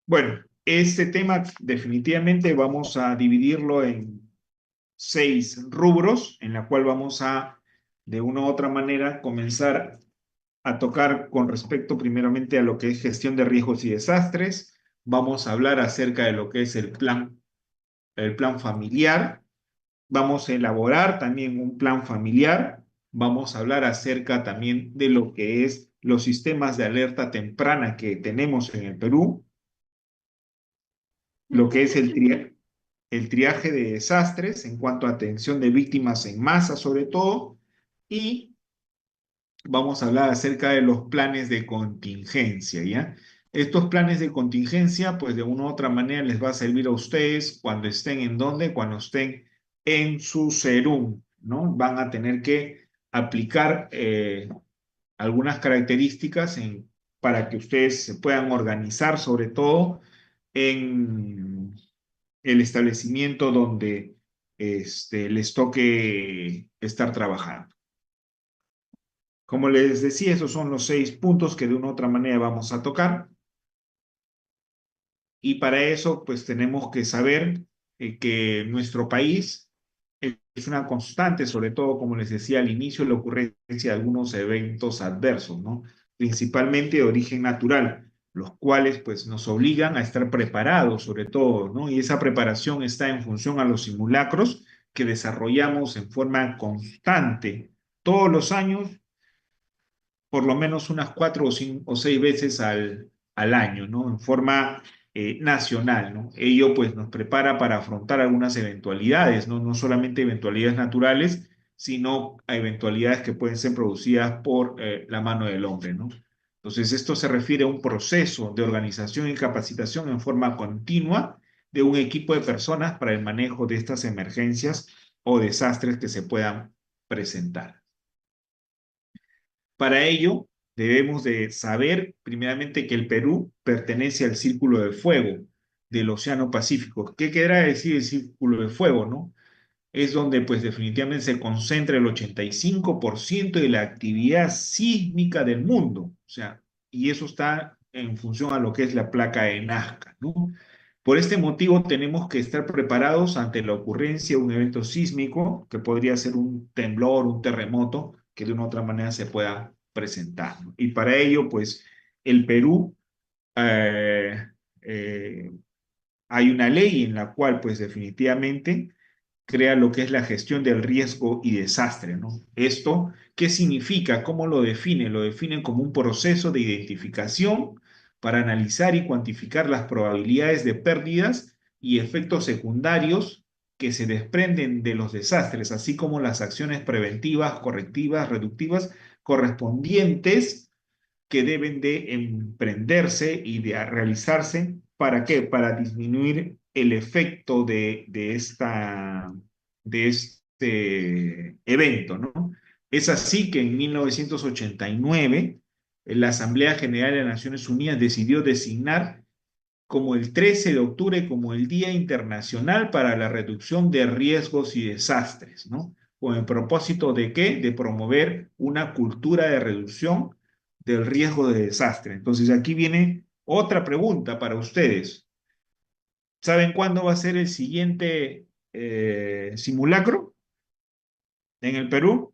Bueno, este tema definitivamente vamos a dividirlo en 6 rubros, en la cual vamos a, de una u otra manera, comenzar a tocar con respecto primeramente a lo que es gestión de riesgos y desastres. Vamos a hablar acerca de lo que es el plan familiar. Vamos a elaborar también un plan familiar. Vamos a hablar acerca también de lo que es los sistemas de alerta temprana que tenemos en el Perú, lo que es el triaje de desastres en cuanto a atención de víctimas en masa sobre todo, y vamos a hablar acerca de los planes de contingencia, ¿ya? Estos planes de contingencia, pues de una u otra manera les va a servir a ustedes cuando estén en donde, cuando estén en su serum, ¿no? Van a tener que aplicar algunas características para que ustedes se puedan organizar, sobre todo en el establecimiento donde les toque estar trabajando. Como les decía, esos son los 6 puntos que de una u otra manera vamos a tocar. Y para eso, pues tenemos que saber que nuestro país es una constante, sobre todo, como les decía al inicio, la ocurrencia de algunos eventos adversos, ¿no? Principalmente de origen natural, los cuales pues nos obligan a estar preparados, sobre todo, ¿no? Y esa preparación está en función a los simulacros que desarrollamos en forma constante todos los años, por lo menos unas 4 o 6 veces al año, ¿no? En forma nacional, ¿no? Ello pues nos prepara para afrontar algunas eventualidades, ¿no? No solamente eventualidades naturales, sino a eventualidades que pueden ser producidas por la mano del hombre, ¿no? Entonces, esto se refiere a un proceso de organización y capacitación en forma continua de un equipo de personas para el manejo de estas emergencias o desastres que se puedan presentar. Para ello, debemos de saber primeramente que el Perú pertenece al Círculo de Fuego del Océano Pacífico. ¿Qué querrá decir el Círculo de Fuego, no? Es donde pues definitivamente se concentra el 85% de la actividad sísmica del mundo. O sea, y eso está en función a lo que es la placa de Nazca, ¿no? Por este motivo tenemos que estar preparados ante la ocurrencia de un evento sísmico, que podría ser un temblor, un terremoto, que de una u otra manera se pueda presentar, ¿no? Y para ello, pues, el Perú, eh, eh, hay una ley en la cual, pues, definitivamente crea lo que es la gestión del riesgo y desastre, ¿no? Esto, ¿qué significa? ¿Cómo lo define? Lo define como un proceso de identificación para analizar y cuantificar las probabilidades de pérdidas y efectos secundarios que se desprenden de los desastres, así como las acciones preventivas, correctivas, reductivas correspondientes que deben de emprenderse y de realizarse. ¿Para qué? Para disminuir el efecto de este evento, ¿no? Es así que en 1989 la Asamblea General de las Naciones Unidas decidió designar como el 13 de octubre como el Día Internacional para la Reducción de Riesgos y Desastres, ¿no? Con el propósito de ¿qué? De promover una cultura de reducción del riesgo de desastre. Entonces aquí viene otra pregunta para ustedes. ¿Saben cuándo va a ser el siguiente simulacro en el Perú?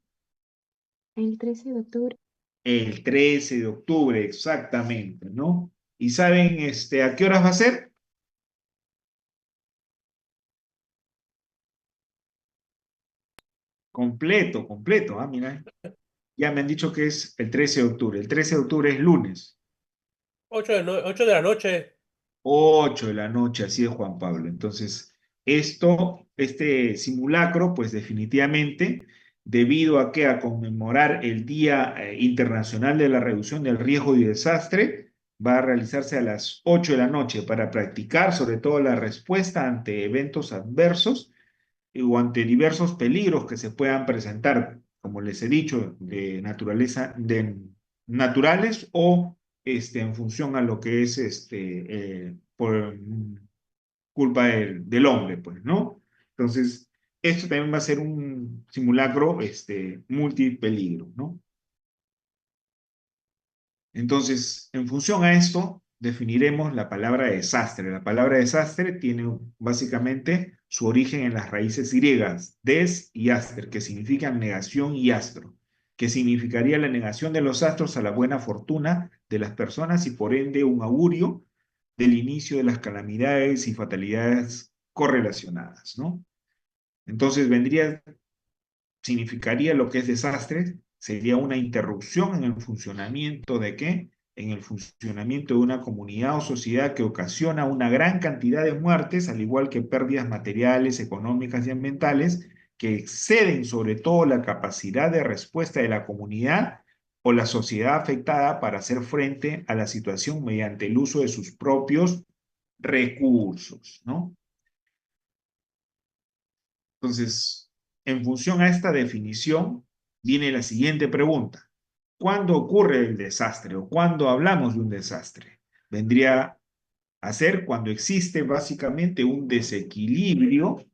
El 13 de octubre. El 13 de octubre, exactamente, ¿no? ¿Y saben a qué horas va a ser? Completo, completo. Ah, mira, ya me han dicho que es el 13 de octubre. El 13 de octubre es lunes, 8 de la noche. 8 de la noche, así es Juan Pablo. Entonces, este simulacro, pues definitivamente, debido a que a conmemorar el Día Internacional de la Reducción del Riesgo y Desastre, va a realizarse a las 8 de la noche para practicar sobre todo la respuesta ante eventos adversos o ante diversos peligros que se puedan presentar, como les he dicho, de naturaleza, de naturales o en función a lo que es por culpa del hombre, pues, ¿no? Entonces, esto también va a ser un simulacro multipeligro, ¿no? Entonces, en función a esto, definiremos la palabra desastre. La palabra desastre tiene básicamente su origen en las raíces griegas, des y aster, que significan negación y astro, que significaría la negación de los astros a la buena fortuna de las personas y por ende un augurio del inicio de las calamidades y fatalidades correlacionadas, ¿no? Entonces significaría lo que es desastre, sería una interrupción en el funcionamiento de qué? En el funcionamiento de una comunidad o sociedad que ocasiona una gran cantidad de muertes, al igual que pérdidas materiales, económicas y ambientales, que exceden sobre todo la capacidad de respuesta de la comunidad o la sociedad afectada para hacer frente a la situación mediante el uso de sus propios recursos, ¿no? Entonces, en función a esta definición, viene la siguiente pregunta. ¿Cuándo ocurre el desastre o cuándo hablamos de un desastre? Vendría a ser cuando existe básicamente un desequilibrio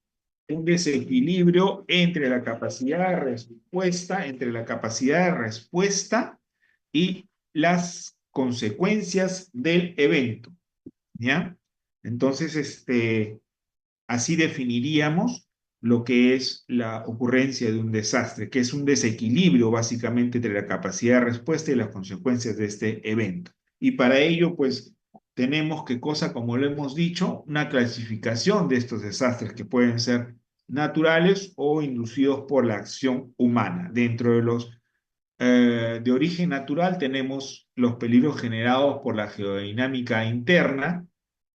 entre la capacidad de respuesta y las consecuencias del evento, ¿ya? Entonces, así definiríamos lo que es la ocurrencia de un desastre, que es un desequilibrio básicamente entre la capacidad de respuesta y las consecuencias de este evento. Y para ello, pues, tenemos que cosa, como lo hemos dicho, una clasificación de estos desastres que pueden ser naturales o inducidos por la acción humana. Dentro de los de origen natural tenemos los peligros generados por la geodinámica interna,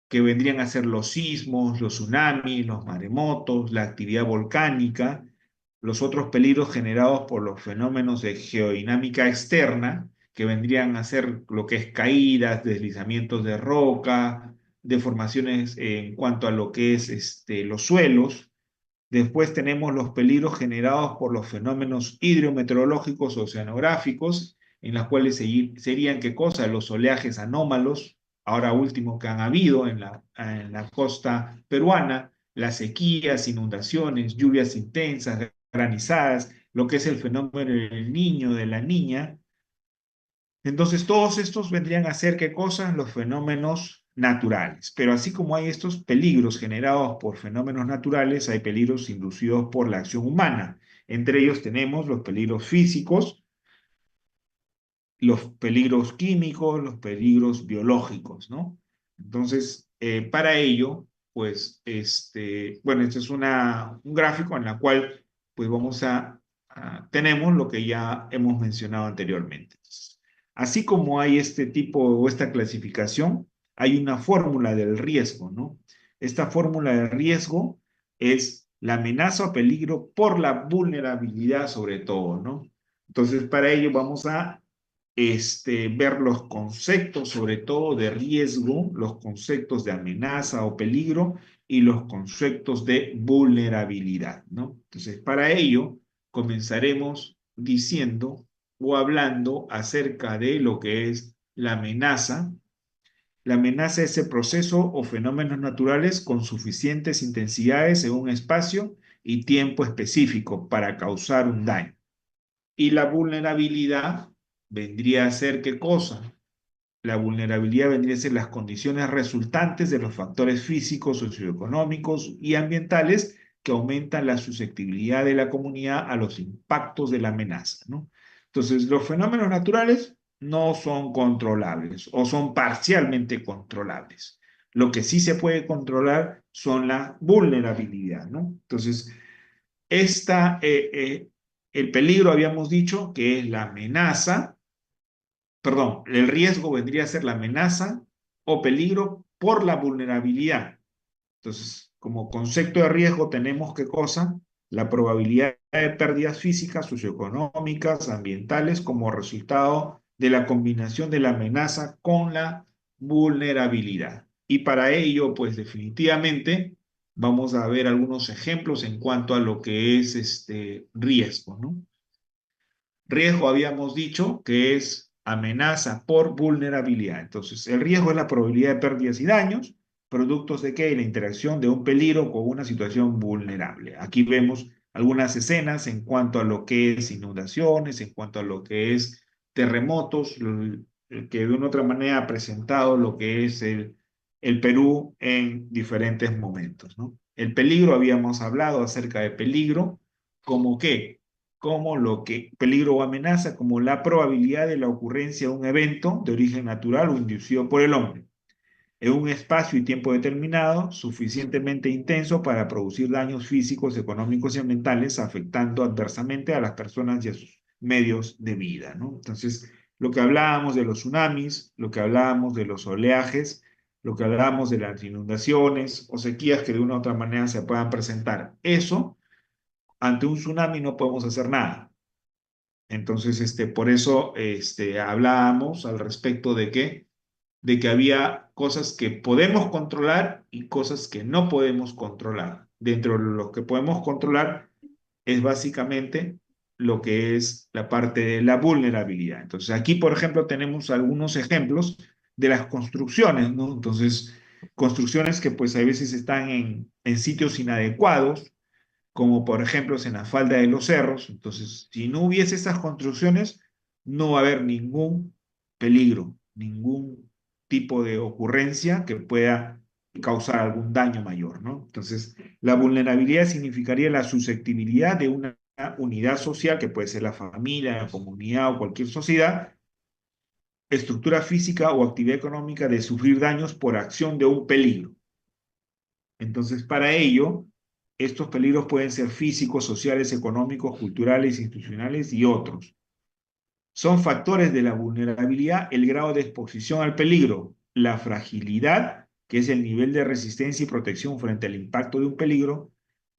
que vendrían a ser los sismos, los tsunamis, los maremotos, la actividad volcánica, los otros peligros generados por los fenómenos de geodinámica externa, que vendrían a ser lo que es caídas, deslizamientos de roca, deformaciones en cuanto a lo que es los suelos. Después tenemos los peligros generados por los fenómenos hidrometeorológicos oceanográficos, en las cuales serían qué cosa, los oleajes anómalos, ahora último que han habido en la costa peruana, las sequías, inundaciones, lluvias intensas, granizadas, lo que es el fenómeno del niño, de la niña. Entonces, todos estos vendrían a ser, ¿qué cosas? Los fenómenos naturales. Pero así como hay estos peligros generados por fenómenos naturales, hay peligros inducidos por la acción humana. Entre ellos tenemos los peligros físicos, los peligros químicos, los peligros biológicos, ¿no? Entonces, para ello, pues, bueno, este es un gráfico en la cual, pues, tenemos lo que ya hemos mencionado anteriormente. Así como hay este tipo o esta clasificación, hay una fórmula del riesgo, ¿no? Esta fórmula del riesgo es la amenaza o peligro por la vulnerabilidad sobre todo, ¿no? Entonces, para ello vamos a ver los conceptos, sobre todo de riesgo, los conceptos de amenaza o peligro y los conceptos de vulnerabilidad, ¿no? Entonces, para ello, comenzaremos diciendo o hablando acerca de lo que es la amenaza. La amenaza es ese proceso o fenómenos naturales con suficientes intensidades en un espacio y tiempo específico para causar un daño. Y la vulnerabilidad vendría a ser ¿qué cosa? La vulnerabilidad vendría a ser las condiciones resultantes de los factores físicos, socioeconómicos y ambientales que aumentan la susceptibilidad de la comunidad a los impactos de la amenaza, ¿no? Entonces, los fenómenos naturales no son controlables o son parcialmente controlables. Lo que sí se puede controlar son la vulnerabilidad, ¿no? Entonces, esta, el peligro habíamos dicho que es la amenaza, perdón, el riesgo vendría a ser la amenaza o peligro por la vulnerabilidad. Entonces, como concepto de riesgo tenemos qué cosa? La probabilidad de pérdidas físicas, socioeconómicas, ambientales como resultado de la combinación de la amenaza con la vulnerabilidad. Y para ello, pues definitivamente vamos a ver algunos ejemplos en cuanto a lo que es este riesgo, ¿no? Riesgo habíamos dicho que es amenaza por vulnerabilidad. Entonces, el riesgo es la probabilidad de pérdidas y daños, productos de qué? La interacción de un peligro con una situación vulnerable. Aquí vemos algunas escenas en cuanto a lo que es inundaciones, en cuanto a lo que es terremotos, que de una u otra manera ha presentado lo que es el Perú en diferentes momentos, ¿no? El peligro, habíamos hablado acerca de peligro, como qué, como lo que peligro o amenaza, como la probabilidad de la ocurrencia de un evento de origen natural o inducido por el hombre en un espacio y tiempo determinado, suficientemente intenso para producir daños físicos, económicos y ambientales, afectando adversamente a las personas y a sus medios de vida, ¿no? Entonces, lo que hablábamos de los tsunamis, lo que hablábamos de los oleajes, lo que hablábamos de las inundaciones o sequías que de una u otra manera se puedan presentar. Eso, ante un tsunami no podemos hacer nada. Entonces, por eso hablábamos al respecto de que había cosas que podemos controlar y cosas que no podemos controlar. Dentro de lo que podemos controlar es básicamente lo que es la parte de la vulnerabilidad. Entonces, aquí, por ejemplo, tenemos algunos ejemplos de las construcciones, ¿no? Entonces, construcciones que pues a veces están en sitios inadecuados, como por ejemplo en la falda de los cerros. Entonces, si no hubiese esas construcciones, no va a haber ningún peligro, ningún tipo de ocurrencia que pueda causar algún daño mayor, ¿no? Entonces, la vulnerabilidad significaría la susceptibilidad de una unidad social, que puede ser la familia, la comunidad o cualquier sociedad, estructura física o actividad económica, de sufrir daños por acción de un peligro. Entonces, para ello, estos peligros pueden ser físicos, sociales, económicos, culturales, institucionales y otros. Son factores de la vulnerabilidad el grado de exposición al peligro, la fragilidad, que es el nivel de resistencia y protección frente al impacto de un peligro,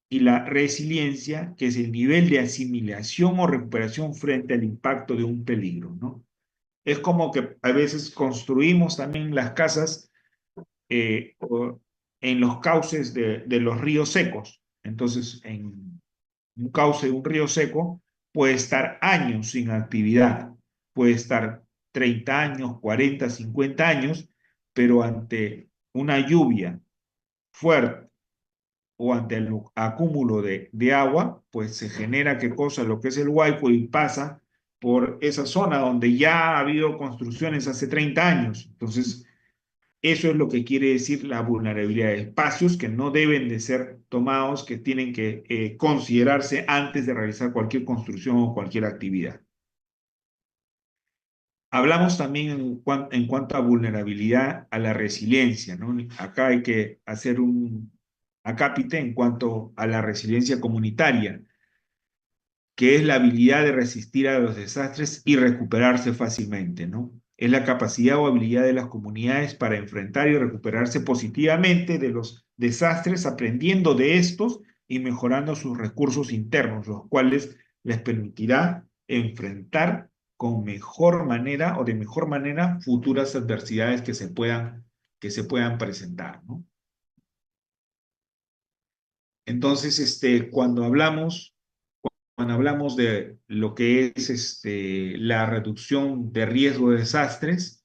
y la resiliencia, que es el nivel de asimilación o recuperación frente al impacto de un peligro, ¿no? Es como que a veces construimos también las casas en los cauces de los ríos secos. Entonces, en un cauce de un río seco puede estar años sin actividad, puede estar 30 años, 40, 50 años, pero ante una lluvia fuerte o ante el acúmulo de agua, pues se genera qué cosa, lo que es el Huayco, y pasa por esa zona donde ya ha habido construcciones hace 30 años. Entonces, eso es lo que quiere decir la vulnerabilidad de espacios que no deben de ser tomados, que tienen que considerarse antes de realizar cualquier construcción o cualquier actividad. Hablamos también en cuanto a vulnerabilidad a la resiliencia, ¿no? Acá hay que hacer un acápite en cuanto a la resiliencia comunitaria, que es la habilidad de resistir a los desastres y recuperarse fácilmente, ¿no? Es la capacidad o habilidad de las comunidades para enfrentar y recuperarse positivamente de los desastres, aprendiendo de estos y mejorando sus recursos internos, los cuales les permitirá enfrentar con mejor manera o de mejor manera futuras adversidades que se puedan presentar, ¿no? Entonces, cuando hablamos de lo que es la reducción de riesgo de desastres,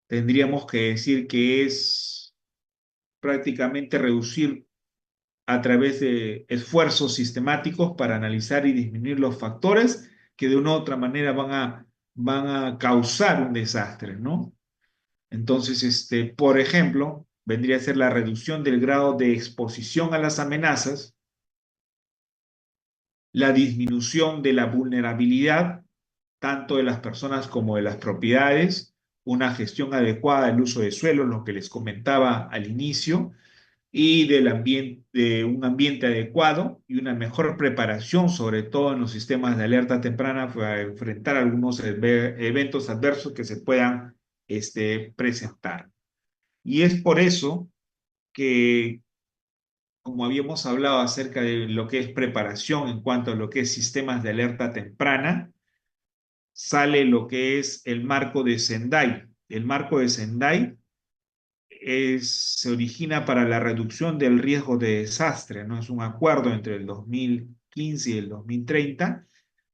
tendríamos que decir que es prácticamente reducir a través de esfuerzos sistemáticos para analizar y disminuir los factores que de una u otra manera van a causar un desastre, ¿no? Entonces, por ejemplo, vendría a ser la reducción del grado de exposición a las amenazas, la disminución de la vulnerabilidad tanto de las personas como de las propiedades, una gestión adecuada del uso de suelo, lo que les comentaba al inicio, y del ambiente, de un ambiente adecuado y una mejor preparación, sobre todo en los sistemas de alerta temprana, para enfrentar algunos eventos adversos que se puedan presentar. Y es por eso que, como habíamos hablado acerca de lo que es preparación en cuanto a lo que es sistemas de alerta temprana, sale lo que es el marco de Sendai. El marco de Sendai se origina para la reducción del riesgo de desastre, ¿no? Es un acuerdo entre el 2015 y el 2030.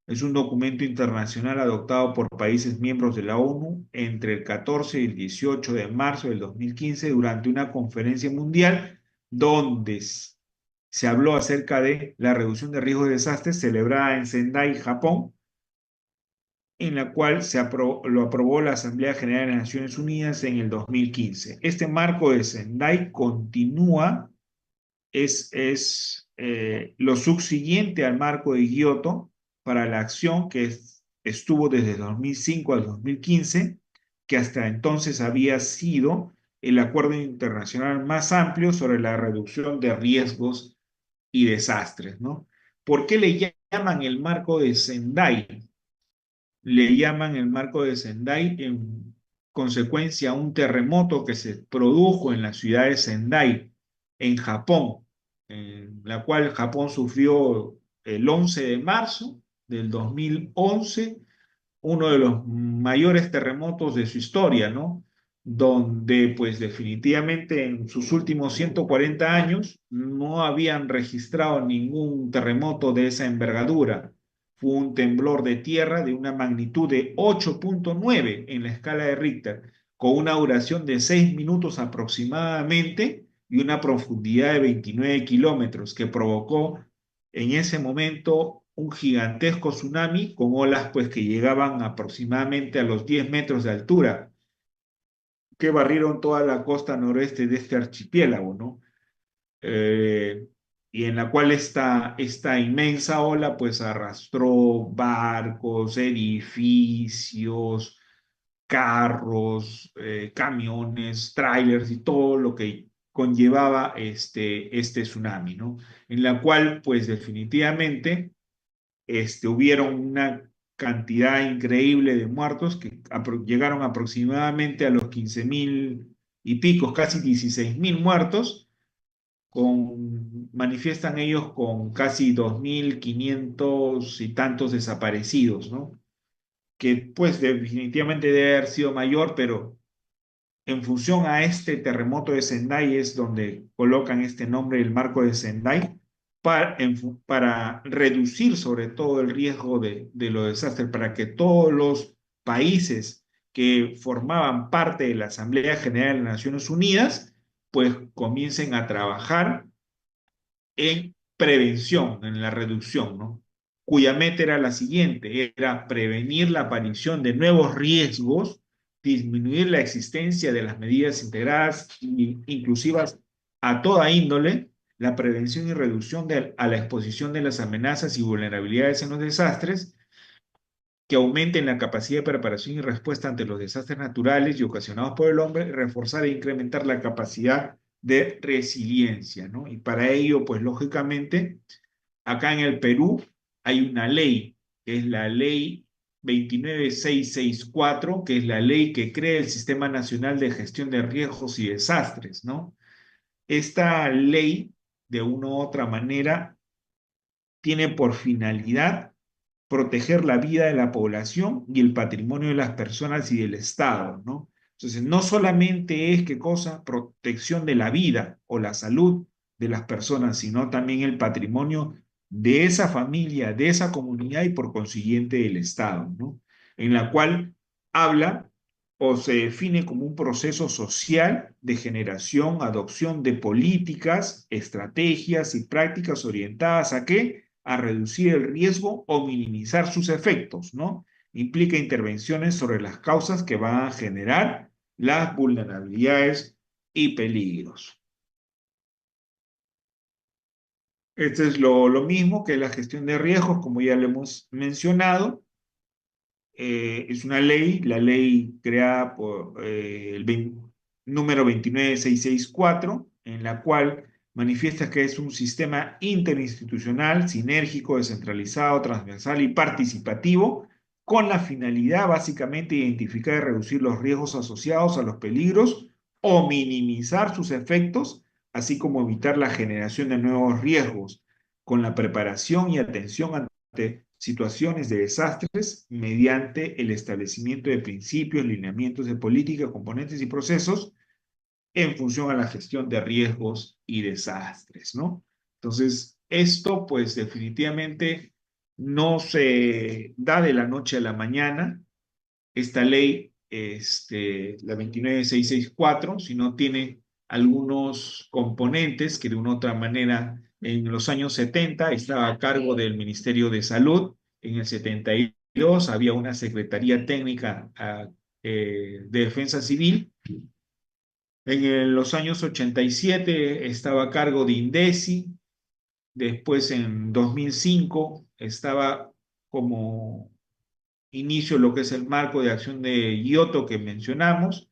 Es un documento internacional adoptado por países miembros de la ONU entre el 14 y el 18 de marzo del 2015 durante una conferencia mundial donde se habló acerca de la reducción de riesgo de desastres celebrada en Sendai, Japón, en la cual lo aprobó la Asamblea General de las Naciones Unidas en el 2015. Este marco de Sendai continúa, es lo subsiguiente al marco de Kioto para la acción estuvo desde 2005 al 2015, que hasta entonces había sido el acuerdo internacional más amplio sobre la reducción de riesgos y desastres, ¿no? ¿Por qué le llaman el marco de Sendai? Le llaman el marco de Sendai en consecuencia a un terremoto que se produjo en la ciudad de Sendai, en Japón, en la cual Japón sufrió el 11 de marzo del 2011 uno de los mayores terremotos de su historia, ¿no? Donde pues definitivamente en sus últimos 140 años no habían registrado ningún terremoto de esa envergadura. Fue un temblor de tierra de una magnitud de 8,9 en la escala de Richter, con una duración de 6 minutos aproximadamente y una profundidad de 29 kilómetros, que provocó en ese momento un gigantesco tsunami con olas pues que llegaban aproximadamente a los 10 metros de altura, que barrieron toda la costa noreste de este archipiélago, ¿no? Eh, y en la cual esta inmensa ola pues arrastró barcos, edificios, carros, camiones, trailers y todo lo que conllevaba este tsunami, ¿no? En la cual pues definitivamente hubieron una cantidad increíble de muertos que llegaron aproximadamente a los 15.000 y picos, casi 16.000 muertos, manifiestan ellos con casi 2.500 y tantos desaparecidos, ¿no? Que pues definitivamente debe haber sido mayor, pero en función a este terremoto de Sendai es donde colocan este nombre, el marco de Sendai, para reducir sobre todo el riesgo de los desastres, para que todos los países que formaban parte de la Asamblea General de las Naciones Unidas, pues comiencen a trabajar en prevención, en la reducción, ¿no? Cuya meta era la siguiente, era prevenir la aparición de nuevos riesgos, disminuir la existencia de las medidas integradas e inclusivas a toda índole, la prevención y reducción a la exposición de las amenazas y vulnerabilidades en los desastres, que aumenten la capacidad de preparación y respuesta ante los desastres naturales y ocasionados por el hombre, y reforzar e incrementar la capacidad de resiliencia, ¿no? Y para ello, pues lógicamente, acá en el Perú hay una ley, que es la ley 29664, que es la ley que crea el Sistema Nacional de Gestión de Riesgos y Desastres, ¿no? Esta ley, de una u otra manera, tiene por finalidad proteger la vida de la población y el patrimonio de las personas y del Estado, ¿no? Entonces, no solamente es, ¿qué cosa? Protección de la vida o la salud de las personas, sino también el patrimonio de esa familia, de esa comunidad y por consiguiente del Estado, ¿no? En la cual habla o se define como un proceso social de generación, adopción de políticas, estrategias y prácticas orientadas a qué? A reducir el riesgo o minimizar sus efectos, ¿no? Implica intervenciones sobre las causas que van a generar las vulnerabilidades y peligros. Este es lo mismo que la gestión de riesgos, como ya lo hemos mencionado. Es una ley, la ley creada por número 29664, en la cual manifiesta que es un sistema interinstitucional, sinérgico, descentralizado, transversal y participativo, con la finalidad básicamente de identificar y reducir los riesgos asociados a los peligros o minimizar sus efectos, así como evitar la generación de nuevos riesgos, con la preparación y atención ante situaciones de desastres mediante el establecimiento de principios, lineamientos de política, componentes y procesos en función a la gestión de riesgos y desastres, ¿no? Entonces, esto pues definitivamente no se da de la noche a la mañana. Esta ley, la 29664, sino tiene algunos componentes que de una u otra manera en los años 70 estaba a cargo del Ministerio de Salud, en el 71 32 había una Secretaría Técnica de Defensa Civil. En los años 87 estaba a cargo de INDECI. Después, en 2005, estaba como inicio lo que es el marco de acción de Kioto que mencionamos.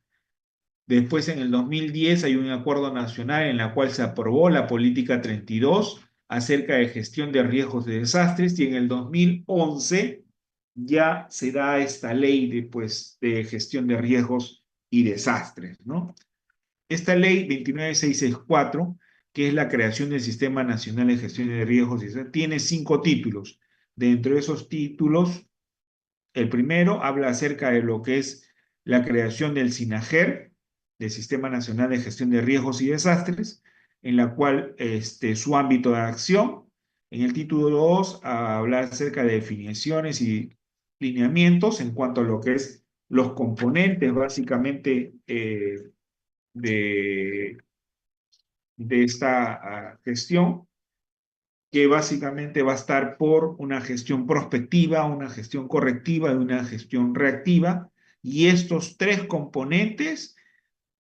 Después, en el 2010, hay un acuerdo nacional en la cual se aprobó la política 32 acerca de gestión de riesgos de desastres, y en el 2011 ya se da esta ley de gestión de riesgos y desastres, ¿no? Esta ley 29664, que es la creación del Sistema Nacional de Gestión de Riesgos, tiene 5 títulos. Dentro de esos títulos, el primero habla acerca de lo que es la creación del SINAGER, del Sistema Nacional de Gestión de Riesgos y Desastres, en la cual su ámbito de acción. En el título 2 habla acerca de definiciones y lineamientos en cuanto a lo que es los componentes básicamente de, de esta gestión, que básicamente va a estar por una gestión prospectiva, una gestión correctiva y una gestión reactiva. Y estos 3 componentes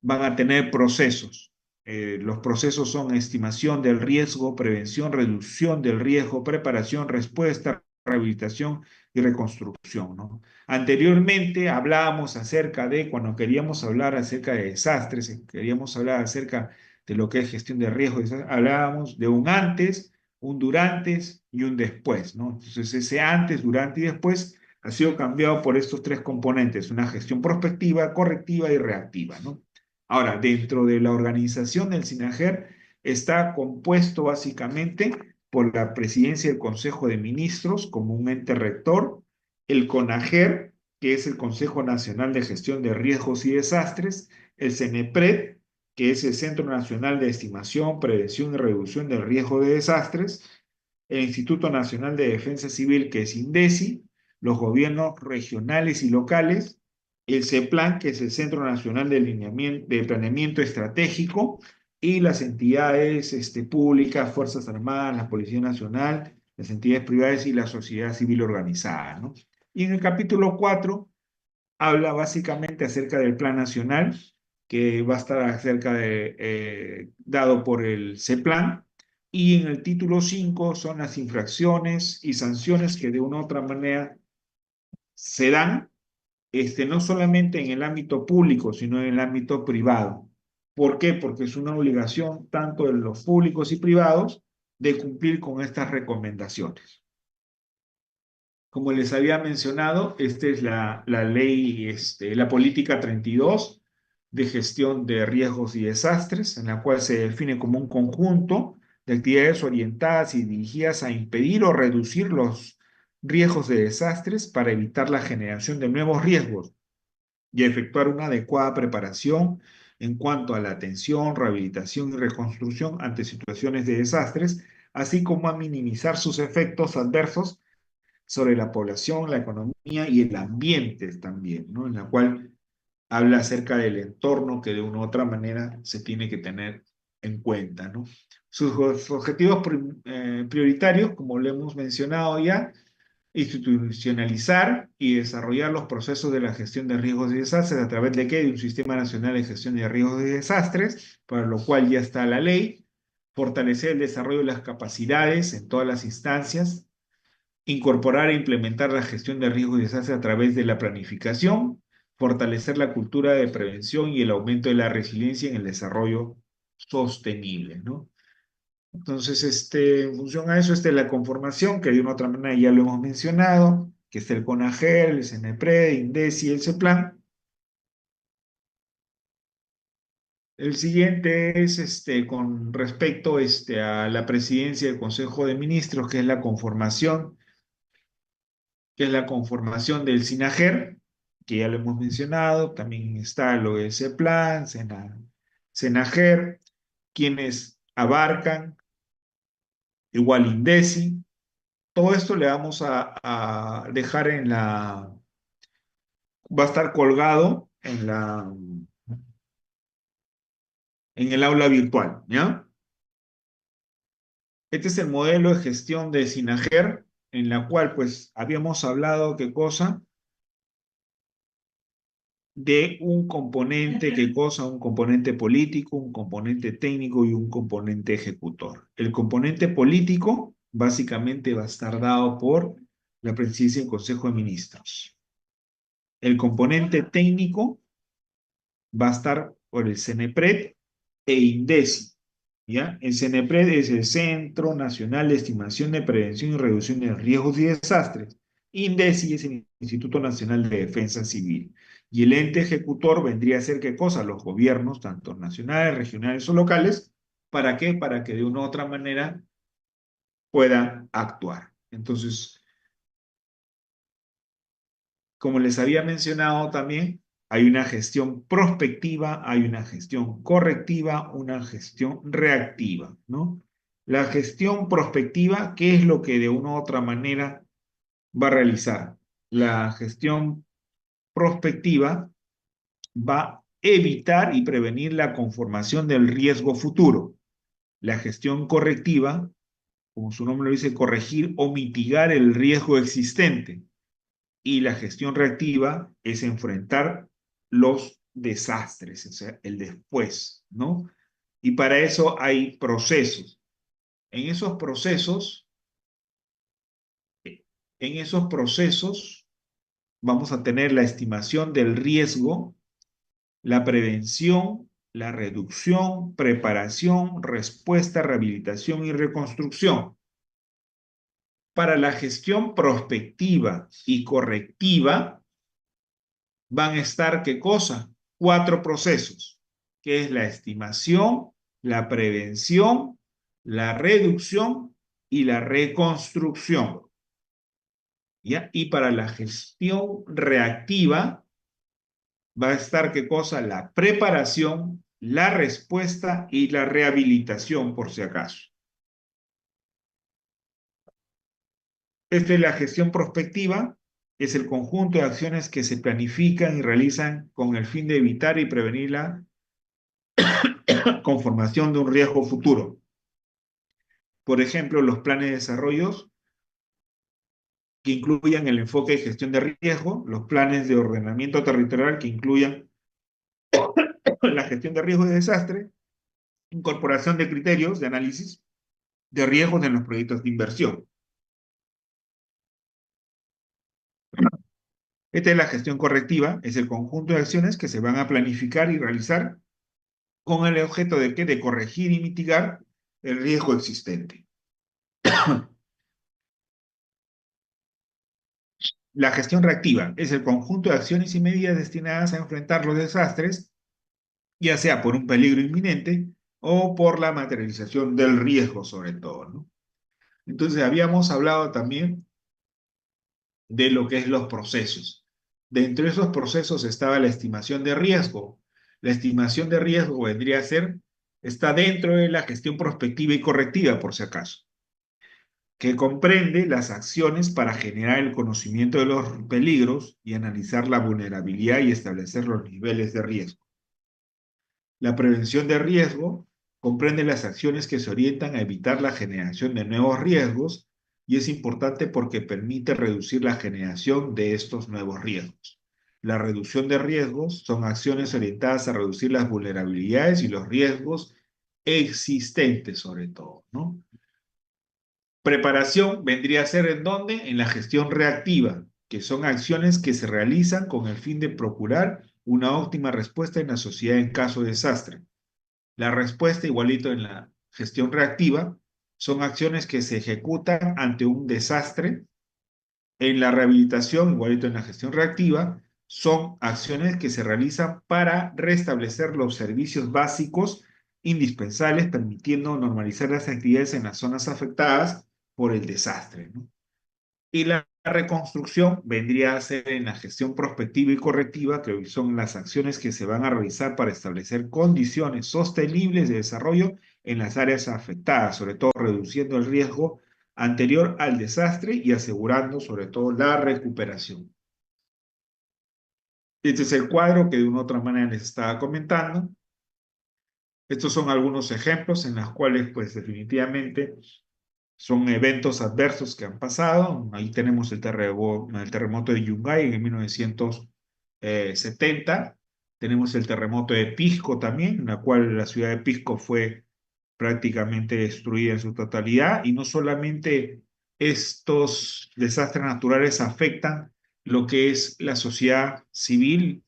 van a tener procesos. Los procesos son estimación del riesgo, prevención, reducción del riesgo, preparación, respuesta, rehabilitación y reconstrucción, ¿no? Anteriormente hablábamos acerca de, cuando queríamos hablar acerca de desastres, queríamos hablar acerca de lo que es gestión de riesgos, hablábamos de un antes, un durante y un después, ¿no? Entonces ese antes, durante y después ha sido cambiado por estos 3 componentes: una gestión prospectiva, correctiva y reactiva, ¿no? Ahora, dentro de la organización del SINAGER está compuesto básicamente por la presidencia del Consejo de Ministros como un ente rector, el CONAGER, que es el Consejo Nacional de Gestión de Riesgos y Desastres, el CENEPRED, que es el Centro Nacional de Estimación, Prevención y Reducción del Riesgo de Desastres, el Instituto Nacional de Defensa Civil, que es INDECI, los gobiernos regionales y locales, el CEPLAN, que es el Centro Nacional de Planeamiento Estratégico, y las entidades públicas, Fuerzas Armadas, la Policía Nacional, las entidades privadas y la sociedad civil organizada, ¿no? Y en el capítulo 4 habla básicamente acerca del Plan Nacional, que va a estar dado por el CEPLAN, y en el título 5 son las infracciones y sanciones que de una u otra manera se dan, no solamente en el ámbito público, sino en el ámbito privado. ¿Por qué? Porque es una obligación tanto de los públicos y privados de cumplir con estas recomendaciones. Como les había mencionado, esta es la ley, la política 32 de gestión de riesgos y desastres, en la cual se define como un conjunto de actividades orientadas y dirigidas a impedir o reducir los riesgos de desastres para evitar la generación de nuevos riesgos y efectuar una adecuada preparación en cuanto a la atención, rehabilitación y reconstrucción ante situaciones de desastres, así como a minimizar sus efectos adversos sobre la población, la economía y el ambiente también, ¿no? En la cual habla acerca del entorno que de una u otra manera se tiene que tener en cuenta, ¿no? Sus objetivos prioritarios, como lo hemos mencionado ya: institucionalizar y desarrollar los procesos de la gestión de riesgos y desastres, ¿a través de qué? De un Sistema Nacional de Gestión de Riesgos y Desastres, para lo cual ya está la ley. Fortalecer el desarrollo de las capacidades en todas las instancias. Incorporar e implementar la gestión de riesgos y desastres a través de la planificación. Fortalecer la cultura de prevención y el aumento de la resiliencia en el desarrollo sostenible, ¿no? Entonces, en función a eso, la conformación, que de una u otra manera ya lo hemos mencionado, que está el CONAGER, el CENEPRED, INDECI y el CEPLAN. El siguiente es con respecto a la presidencia del Consejo de Ministros, que es la conformación del SINAGER, que ya lo hemos mencionado. También está lo del CEPLAN, SENAGER, quienes abarcan igual INDECI. Todo esto le vamos a dejar va a estar colgado en el aula virtual, ¿ya? Este es el modelo de gestión de SINAGER. en la cual pues habíamos hablado, ¿qué cosa? De un componente, ¿qué cosa? Un componente político, un componente técnico y un componente ejecutor. El componente político básicamente va a estar dado por la presidencia del Consejo de Ministros. El componente técnico va a estar por el CENEPRED e INDECI. ¿Ya? El CENEPRED es el Centro Nacional de Estimación de Prevención y Reducción de Riesgos y Desastres. INDECI es el Instituto Nacional de Defensa Civil. Y el ente ejecutor vendría a ser ¿qué cosa? Los gobiernos, tanto nacionales, regionales o locales. ¿Para qué? Para que de una u otra manera puedan actuar. Entonces, como les había mencionado también, hay una gestión prospectiva, hay una gestión correctiva, una gestión reactiva, ¿no? La gestión prospectiva, ¿qué es lo que de una u otra manera va a realizar? La gestión prospectiva va a evitar y prevenir la conformación del riesgo futuro. La gestión correctiva, como su nombre lo dice, corregir o mitigar el riesgo existente. Y la gestión reactiva es enfrentar los desastres, o sea, el después, ¿no? Y para eso hay procesos. En esos procesos, en esos procesos vamos a tener la estimación del riesgo, la prevención, la reducción, preparación, respuesta, rehabilitación y reconstrucción. Para la gestión prospectiva y correctiva, van a estar, ¿qué cosa? 4 procesos, que es la estimación, la prevención, la reducción y la reconstrucción. ¿Ya? Y para la gestión reactiva va a estar, ¿qué cosa? La preparación, la respuesta y la rehabilitación, por si acaso. Esta es la gestión prospectiva, es el conjunto de acciones que se planifican y realizan con el fin de evitar y prevenir la conformación de un riesgo futuro. Por ejemplo, los planes de desarrollo que incluyan el enfoque de gestión de riesgo, los planes de ordenamiento territorial que incluyan la gestión de riesgo y desastre, incorporación de criterios de análisis de riesgos en los proyectos de inversión. Esta es la gestión correctiva, es el conjunto de acciones que se van a planificar y realizar con el objeto de, ¿qué? De corregir y mitigar el riesgo existente. La gestión reactiva es el conjunto de acciones y medidas destinadas a enfrentar los desastres, ya sea por un peligro inminente o por la materialización del riesgo sobre todo, ¿no? Entonces habíamos hablado también de lo que es los procesos. Dentro de esos procesos estaba la estimación de riesgo. La estimación de riesgo vendría a ser, está dentro de la gestión prospectiva y correctiva, por si acaso, que comprende las acciones para generar el conocimiento de los peligros y analizar la vulnerabilidad y establecer los niveles de riesgo. La prevención de riesgo comprende las acciones que se orientan a evitar la generación de nuevos riesgos y es importante porque permite reducir la generación de estos nuevos riesgos. La reducción de riesgos son acciones orientadas a reducir las vulnerabilidades y los riesgos existentes sobre todo, ¿no? Preparación vendría a ser ¿en dónde? En la gestión reactiva, que son acciones que se realizan con el fin de procurar una óptima respuesta en la sociedad en caso de desastre. La respuesta, igualito en la gestión reactiva, son acciones que se ejecutan ante un desastre. En la rehabilitación, igualito en la gestión reactiva, son acciones que se realizan para restablecer los servicios básicos indispensables, permitiendo normalizar las actividades en las zonas afectadas por el desastre, ¿no? Y la reconstrucción vendría a ser en la gestión prospectiva y correctiva, que son las acciones que se van a realizar para establecer condiciones sostenibles de desarrollo en las áreas afectadas, sobre todo reduciendo el riesgo anterior al desastre y asegurando sobre todo la recuperación. Este es el cuadro que de una u otra manera les estaba comentando. Estos son algunos ejemplos en los cuales, pues definitivamente, son eventos adversos que han pasado. Ahí tenemos el terremoto de Yungay en 1970. Tenemos el terremoto de Pisco también, en la cual la ciudad de Pisco fue prácticamente destruida en su totalidad. Y no solamente estos desastres naturales afectan lo que es la sociedad civil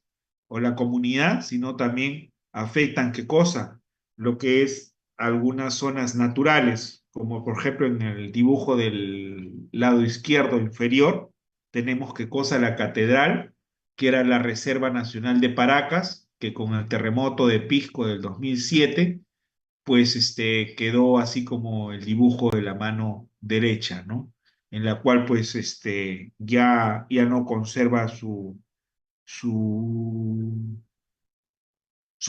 o la comunidad, sino también afectan qué cosa, lo que es algunas zonas naturales, como por ejemplo en el dibujo del lado izquierdo inferior, tenemos qué cosa, la catedral, que era la Reserva Nacional de Paracas, que con el terremoto de Pisco del 2007 pues quedó así como el dibujo de la mano derecha, ¿no? En la cual pues ya no conserva su, su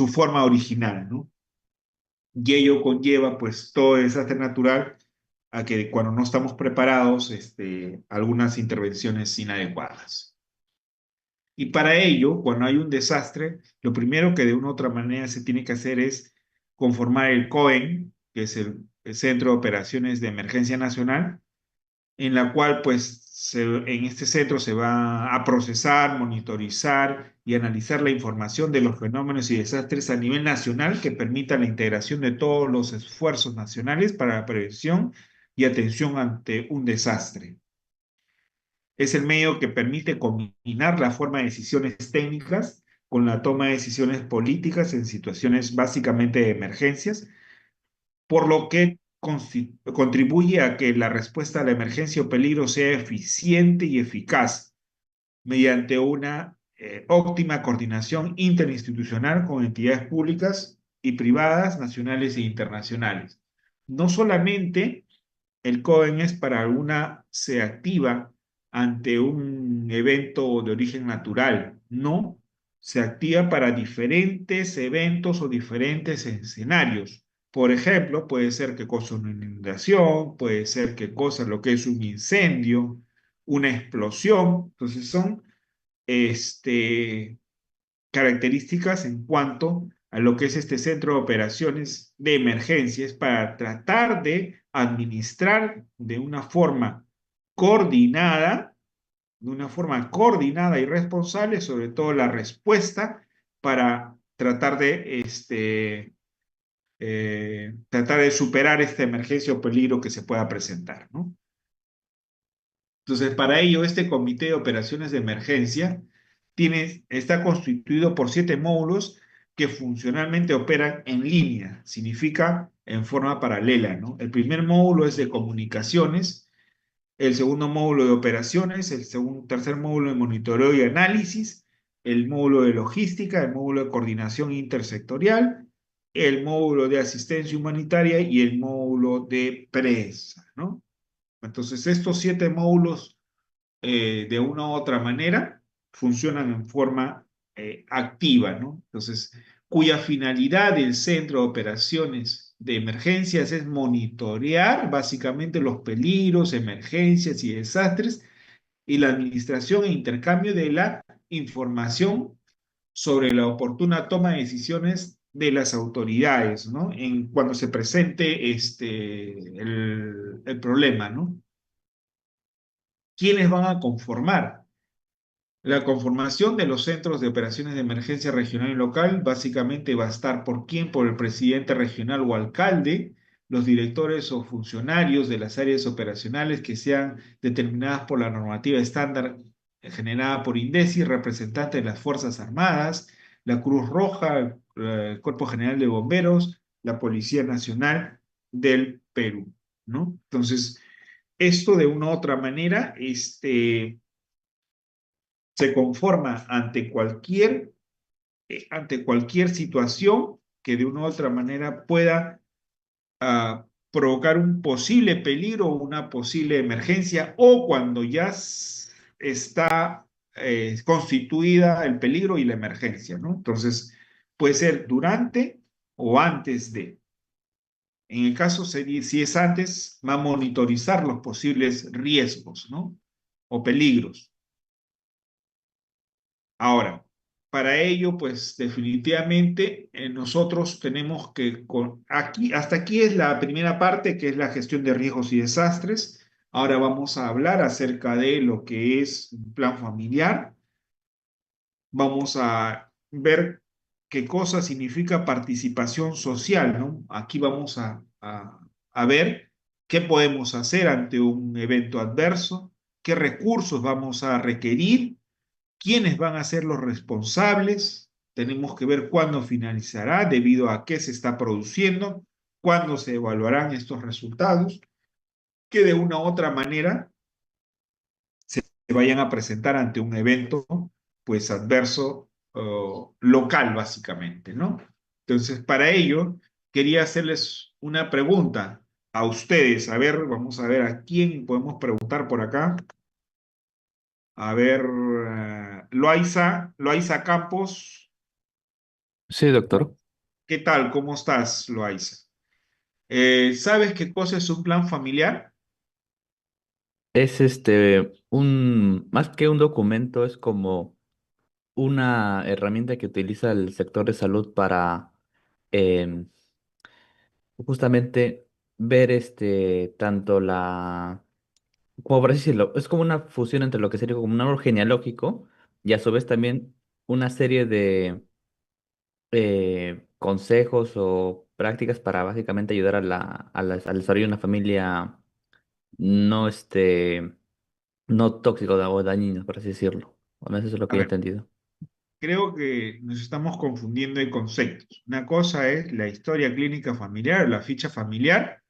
forma original, ¿no? Y ello conlleva pues todo el desastre natural a que cuando no estamos preparados, algunas intervenciones inadecuadas. Y para ello, cuando hay un desastre, lo primero que de una u otra manera se tiene que hacer es conformar el COEN, que es el Centro de Operaciones de Emergencia Nacional, en la cual pues en este centro se va a procesar, monitorizar y analizar la información de los fenómenos y desastres a nivel nacional que permita la integración de todos los esfuerzos nacionales para la prevención y atención ante un desastre. Es el medio que permite combinar la forma de decisiones técnicas con la toma de decisiones políticas en situaciones básicamente de emergencias, por lo que contribuye a que la respuesta a la emergencia o peligro sea eficiente y eficaz mediante una óptima coordinación interinstitucional con entidades públicas y privadas, nacionales e internacionales. No solamente el COEN es para alguna, se activa ante un evento de origen natural, no, se activa para diferentes eventos o diferentes escenarios. Por ejemplo, puede ser que cosa una inundación, puede ser que cosa lo que es un incendio, una explosión. Entonces son este, características en cuanto a lo que es este centro de operaciones de emergencias para tratar de administrar coordinada, de una forma coordinada y responsable, sobre todo la respuesta para tratar tratar de superar esta emergencia o peligro que se pueda presentar, ¿no? Entonces, para ello, este comité de operaciones de emergencia está constituido por 7 módulos que funcionalmente operan en línea, significa en forma paralela, ¿no? El primer módulo es de comunicaciones, el segundo módulo de operaciones, tercer módulo de monitoreo y análisis, el módulo de logística, el módulo de coordinación intersectorial, el módulo de asistencia humanitaria y el módulo de prensa, ¿no? Entonces, estos 7 módulos de una u otra manera funcionan en forma activa, ¿no? Entonces, cuya finalidad del Centro de Operaciones de Emergencias es monitorear básicamente los peligros, emergencias y desastres y la administración e intercambio de la información sobre la oportuna toma de decisiones de las autoridades, ¿no? Cuando se presente el problema, ¿no? ¿Quiénes van a conformar? La conformación de los centros de operaciones de emergencia regional y local básicamente va a estar por quién, por el presidente regional o alcalde, los directores o funcionarios de las áreas operacionales que sean determinadas por la normativa estándar generada por INDECI, representantes de las Fuerzas Armadas, la Cruz Roja, el Cuerpo General de Bomberos, la Policía Nacional del Perú, ¿no? Entonces, esto de una u otra manera, se conforma ante cualquier situación que de una u otra manera pueda provocar un posible peligro o una posible emergencia o cuando ya está constituida el peligro y la emergencia, ¿no? Entonces, puede ser durante o antes de. En el caso, si es antes, va a monitorizar los posibles riesgos, ¿no? O peligros. Ahora, para ello, pues definitivamente nosotros tenemos que, aquí, hasta aquí es la primera parte, que es la gestión de riesgos y desastres. Ahora vamos a hablar acerca de lo que es un plan familiar. Vamos a ver qué cosa significa participación social, ¿no? Aquí vamos a ver qué podemos hacer ante un evento adverso, qué recursos vamos a requerir, quiénes van a ser los responsables. Tenemos que ver cuándo finalizará, debido a qué se está produciendo, cuándo se evaluarán estos resultados, que de una u otra manera se vayan a presentar ante un evento pues adverso local básicamente, ¿no? Entonces, para ello, quería hacerles una pregunta a ustedes. A ver, vamos a ver a quién podemos preguntar por acá. A ver, Loaiza Campos, Sí, doctor. ¿qué tal? ¿Cómo estás, Loaiza? ¿Sabes qué cosa es un plan familiar? Es más que un documento, es como una herramienta que utiliza el sector de salud para em, justamente ver tanto como por así decirlo, es como una fusión entre lo que sería como un árbol genealógico y a su vez también una serie de consejos o prácticas para básicamente ayudar al desarrollo de una familia no no tóxico o dañino, por así decirlo. Bueno, eso es lo A que yo he ver, entendido. creo que nos estamos confundiendo de conceptos. Una cosa es la historia clínica familiar, la ficha familiar,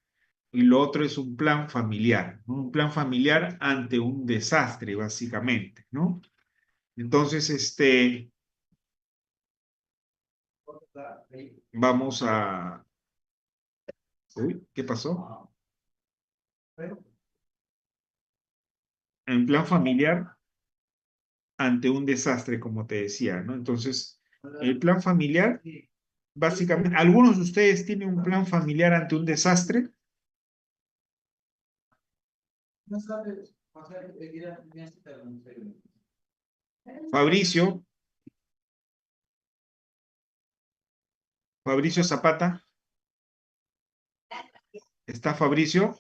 y lo otro es un plan familiar, ¿no? Un plan familiar ante un desastre, básicamente, ¿no? Entonces, vamos a... Uy, ¿qué pasó? En plan familiar ante un desastre, como te decía, ¿no? Entonces, el plan familiar, básicamente, ¿algunos de ustedes tienen un plan familiar ante un desastre? Fabricio, Fabricio Zapata, ¿está Fabricio?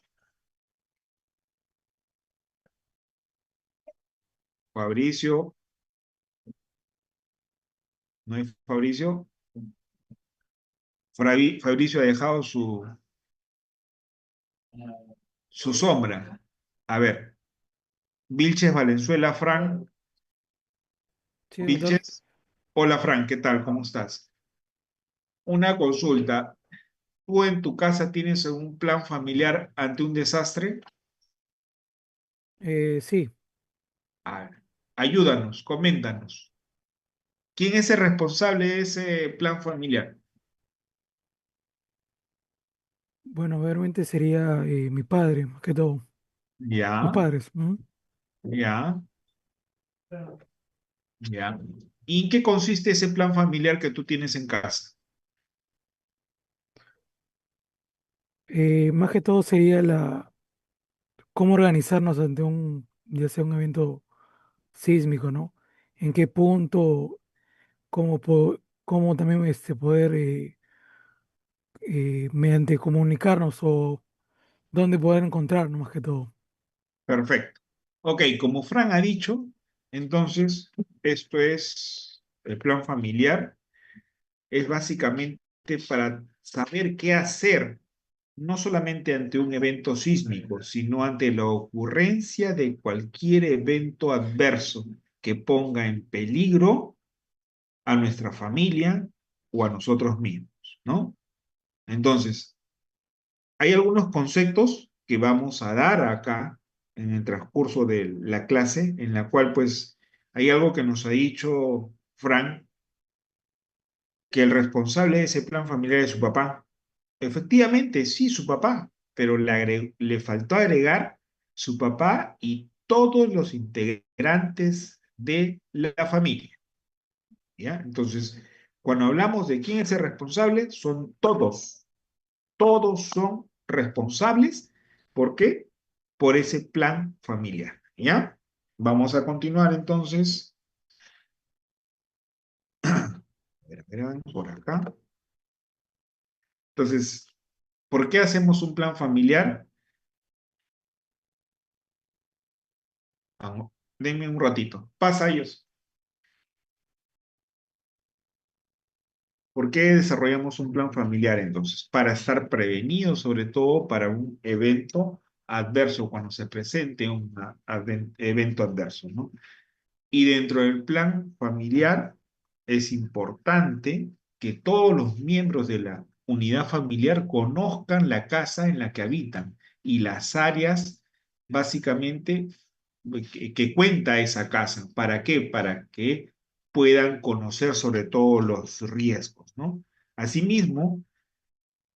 Fabricio, ¿no hay Fabricio? Fabricio ha dejado su sombra. A ver, Vilches Valenzuela, Fran, Sí, doctor. Vilches. Hola, Fran, ¿qué tal? ¿Cómo estás? Una consulta. ¿Tú en tu casa tienes un plan familiar ante un desastre? Sí, A ver, ayúdanos, coméntanos. ¿Quién es el responsable de ese plan familiar? bueno, realmente sería mi padre, más que todo. Mis Ya, padres. Ujú. ya, ya. ¿Y en qué consiste ese plan familiar que tú tienes en casa? Más que todo sería cómo organizarnos ante ya sea un evento sísmico, ¿no? En qué punto, cómo también poder, mediante comunicarnos o dónde poder encontrarnos, más que todo. Perfecto. Ok, como Fran ha dicho, entonces esto es el plan familiar. Es básicamente para saber qué hacer, no solamente ante un evento sísmico, sino ante la ocurrencia de cualquier evento adverso que ponga en peligro a nuestra familia o a nosotros mismos, ¿no? Entonces, hay algunos conceptos que vamos a dar acá en el transcurso de la clase, en la cual pues hay algo que nos ha dicho Frank, que el responsable de ese plan familiar es su papá. Efectivamente, sí, su papá, pero le faltó agregar su papá y todos los integrantes de la familia, ¿ya? Entonces, cuando hablamos de quién es el responsable, son todos. Todos son responsables. ¿Por qué? Por ese plan familiar, ¿ya? Vamos a continuar entonces Verán, por acá. Entonces, ¿por qué hacemos un plan familiar? Vamos, denme un ratito. Pasa ellos. ¿Por qué desarrollamos un plan familiar entonces? Para estar prevenidos, sobre todo para un evento adverso, cuando se presente un evento adverso, ¿no? Y dentro del plan familiar es importante que todos los miembros de la unidad familiar conozcan la casa en la que habitan y las áreas básicamente que cuenta esa casa. ¿Para qué? Para que puedan conocer sobre todo los riesgos, ¿no? Asimismo,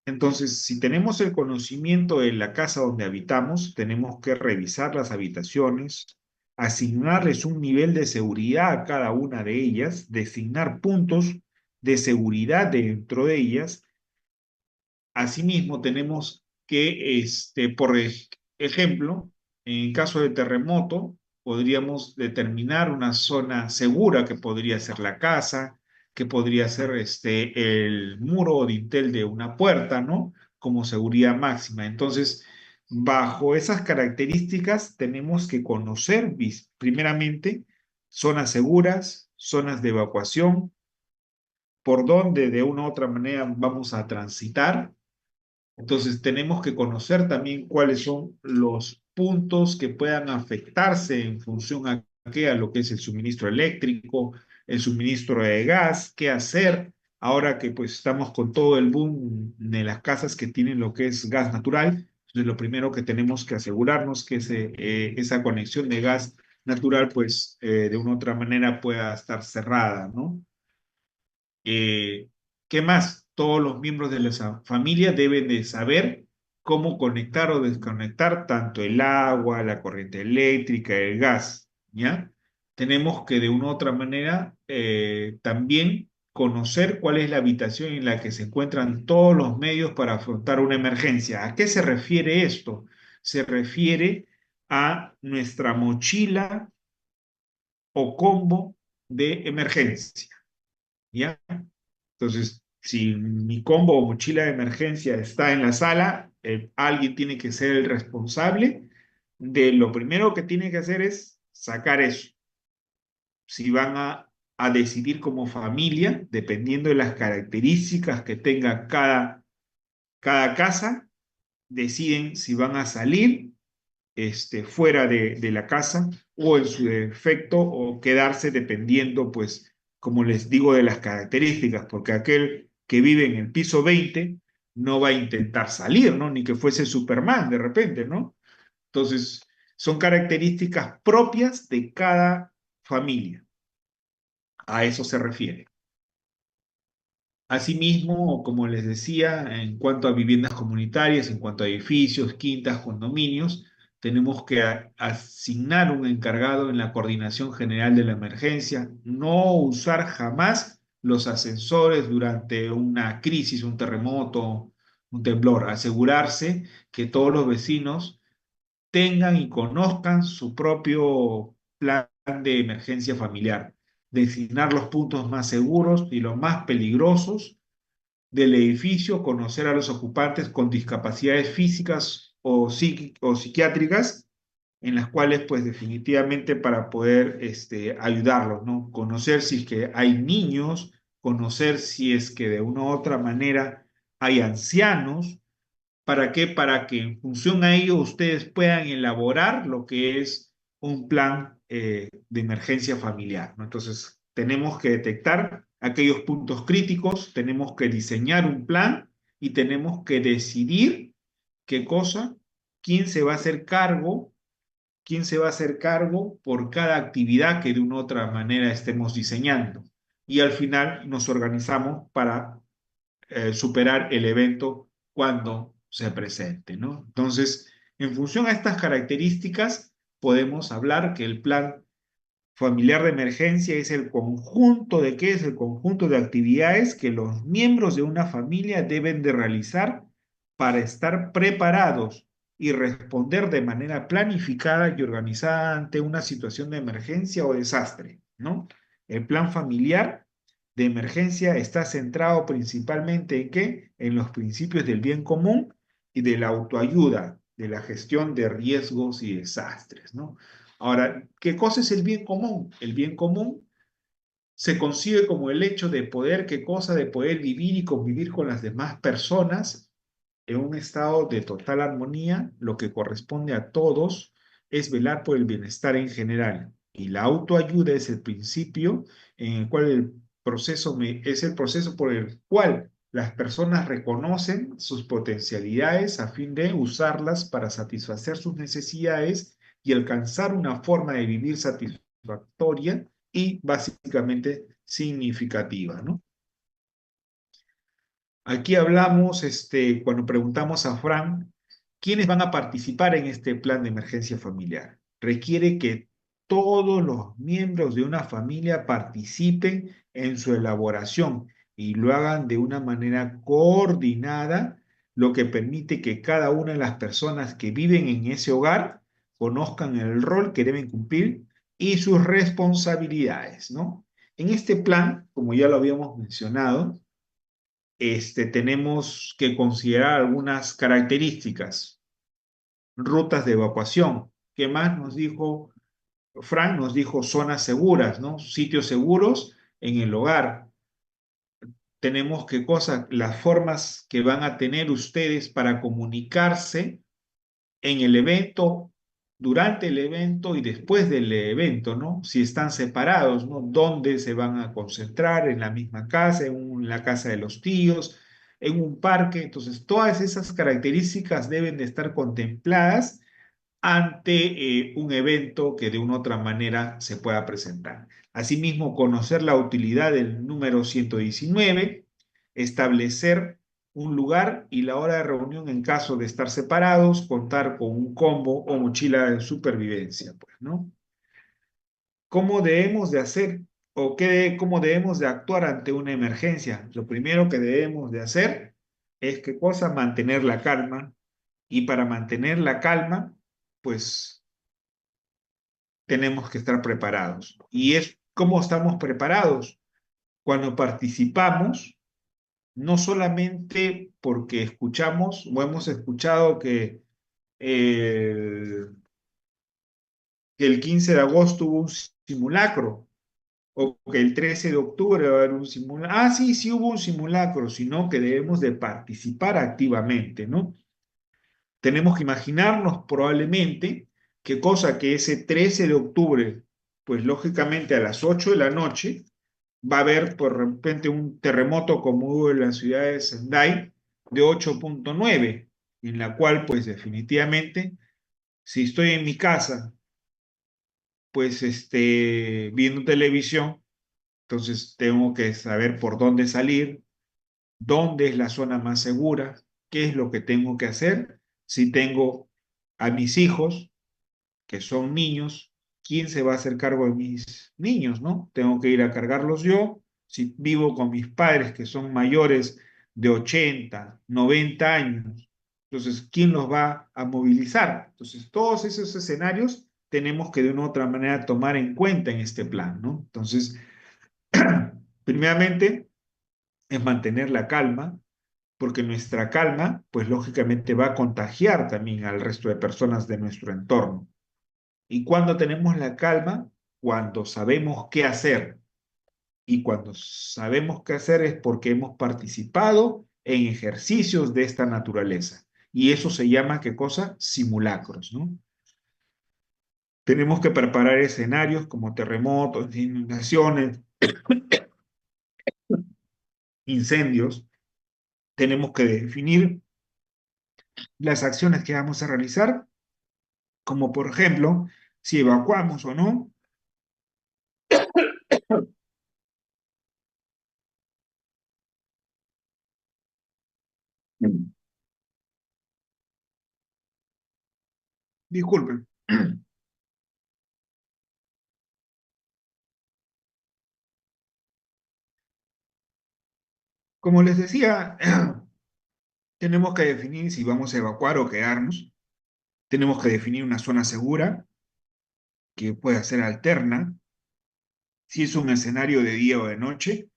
entonces, si tenemos el conocimiento de la casa donde habitamos, tenemos que revisar las habitaciones, asignarles un nivel de seguridad a cada una de ellas, designar puntos de seguridad dentro de ellas. Asimismo, tenemos que, por ejemplo, en caso de terremoto, podríamos determinar una zona segura que podría ser la casa, que podría ser el muro o dintel de una puerta, ¿no? Como seguridad máxima. Entonces, bajo esas características, tenemos que conocer primeramente zonas seguras, zonas de evacuación, por donde de una u otra manera vamos a transitar. Entonces tenemos que conocer también cuáles son los puntos que puedan afectarse en función a qué, a lo que es el suministro eléctrico, el suministro de gas, qué hacer ahora que pues estamos con todo el boom de las casas que tienen lo que es gas natural. Entonces lo primero que tenemos que asegurarnos que esa conexión de gas natural pues de una u otra manera pueda estar cerrada, ¿no? Eh, ¿Qué más? Todos los miembros de la familia deben de saber cómo conectar o desconectar tanto el agua, la corriente eléctrica, el gas, ¿ya? Tenemos que de una u otra manera también conocer cuál es la habitación en la que se encuentran todos los medios para afrontar una emergencia. ¿A qué se refiere esto? Se refiere a nuestra mochila o combo de emergencia, ¿ya? Entonces, si mi combo o mochila de emergencia está en la sala, alguien tiene que ser el responsable de lo primero que tiene que hacer es sacar eso. Si van a decidir como familia, dependiendo de las características que tenga cada casa, deciden si van a salir fuera de la casa o en su defecto o quedarse dependiendo, pues, como les digo, de las características, porque aquel que vive en el piso 20 no va a intentar salir, ¿no? Ni que fuese Superman de repente, ¿no? Entonces, son características propias de cada familia. A eso se refiere. Asimismo, como les decía, en cuanto a viviendas comunitarias, en cuanto a edificios, quintas, condominios, tenemos que asignar un encargado en la coordinación general de la emergencia, no usar jamás los ascensores durante una crisis, un terremoto, un temblor, asegurarse que todos los vecinos tengan y conozcan su propio plan de emergencia familiar, designar los puntos más seguros y los más peligrosos del edificio, conocer a los ocupantes con discapacidades físicas o psiquiátricas, en las cuales pues definitivamente para poder ayudarlos, ¿no? Conocer si es que hay niños, conocer si es que de una u otra manera hay ancianos. ¿Para qué? Para que en función a ello ustedes puedan elaborar lo que es un plan de emergencia familiar, ¿no? Entonces, tenemos que detectar aquellos puntos críticos, tenemos que diseñar un plan y tenemos que decidir qué cosa, quién se va a hacer cargo, quién se va a hacer cargo por cada actividad que de una u otra manera estemos diseñando. Y al final nos organizamos para superar el evento cuando se presente, ¿no? Entonces, en función a estas características, podemos hablar que el plan familiar de emergencia es el conjunto de qué es el conjunto de actividades que los miembros de una familia deben de realizar para estar preparados y responder de manera planificada y organizada ante una situación de emergencia o desastre, ¿no? El plan familiar de emergencia está centrado principalmente en qué? En los principios del bien común y de la autoayuda, de la gestión de riesgos y desastres, ¿no? Ahora, ¿qué cosa es el bien común? El bien común se concibe como el hecho de poder, ¿qué cosa? De poder vivir y convivir con las demás personas en un estado de total armonía. Lo que corresponde a todos es velar por el bienestar en general. Y la autoayuda es el principio en el cual es el proceso por el cual las personas reconocen sus potencialidades a fin de usarlas para satisfacer sus necesidades y alcanzar una forma de vivir satisfactoria y básicamente significativa, ¿no? Aquí hablamos, cuando preguntamos a Fran, ¿quiénes van a participar en este plan de emergencia familiar? Requiere que todos los miembros de una familia participen en su elaboración y lo hagan de una manera coordinada, lo que permite que cada una de las personas que viven en ese hogar conozcan el rol que deben cumplir y sus responsabilidades, ¿no? En este plan, como ya lo habíamos mencionado, tenemos que considerar algunas características, rutas de evacuación. ¿Qué más nos dijo Frank? Nos dijo zonas seguras, ¿no? Sitios seguros en el hogar. Tenemos qué cosa, las formas que van a tener ustedes para comunicarse en el evento, durante el evento y después del evento, ¿no? Si están separados, ¿no? ¿Dónde se van a concentrar? ¿En la misma casa, en la casa de los tíos, en un parque? Entonces, todas esas características deben de estar contempladas ante un evento que de una u otra manera se pueda presentar. Asimismo, conocer la utilidad del número 119, establecer un lugar y la hora de reunión en caso de estar separados, contar con un combo o mochila de supervivencia, pues, ¿no? ¿Cómo debemos de hacer cómo debemos de actuar ante una emergencia? Lo primero que debemos de hacer es, ¿qué cosa? Mantener la calma. Y para mantener la calma, pues tenemos que estar preparados. ¿Y es cómo estamos preparados? Cuando participamos, no solamente porque escuchamos o hemos escuchado eh, que el 15 de agosto hubo un simulacro o que el 13 de octubre va a haber un simulacro. Ah, sí, sí hubo un simulacro, sino que debemos de participar activamente, ¿no? Tenemos que imaginarnos probablemente qué cosa que ese 13 de octubre, pues lógicamente a las 8 de la noche, va a haber por repente un terremoto como hubo en la ciudad de Sendai de 8.9, en la cual pues definitivamente, si estoy en mi casa, pues viendo televisión, entonces tengo que saber por dónde salir, dónde es la zona más segura, qué es lo que tengo que hacer, si tengo a mis hijos, que son niños, ¿quién se va a hacer cargo de mis niños, no? Tengo que ir a cargarlos yo. Si vivo con mis padres que son mayores de 80, 90 años, entonces, ¿quién los va a movilizar? Entonces, todos esos escenarios tenemos que de una u otra manera tomar en cuenta en este plan, ¿no? Entonces, primeramente es mantener la calma, porque nuestra calma, pues lógicamente va a contagiar también al resto de personas de nuestro entorno. ¿Y cuando tenemos la calma? Cuando sabemos qué hacer. Y cuando sabemos qué hacer es porque hemos participado en ejercicios de esta naturaleza. Y eso se llama, ¿qué cosa? Simulacros, ¿no? Tenemos que preparar escenarios como terremotos, inundaciones, incendios. Tenemos que definir las acciones que vamos a realizar, como por ejemplo, si evacuamos o no. Disculpen. Como les decía, tenemos que definir si vamos a evacuar o quedarnos. Tenemos que definir una zona segura que pueda ser alterna, si es un escenario de día o de noche.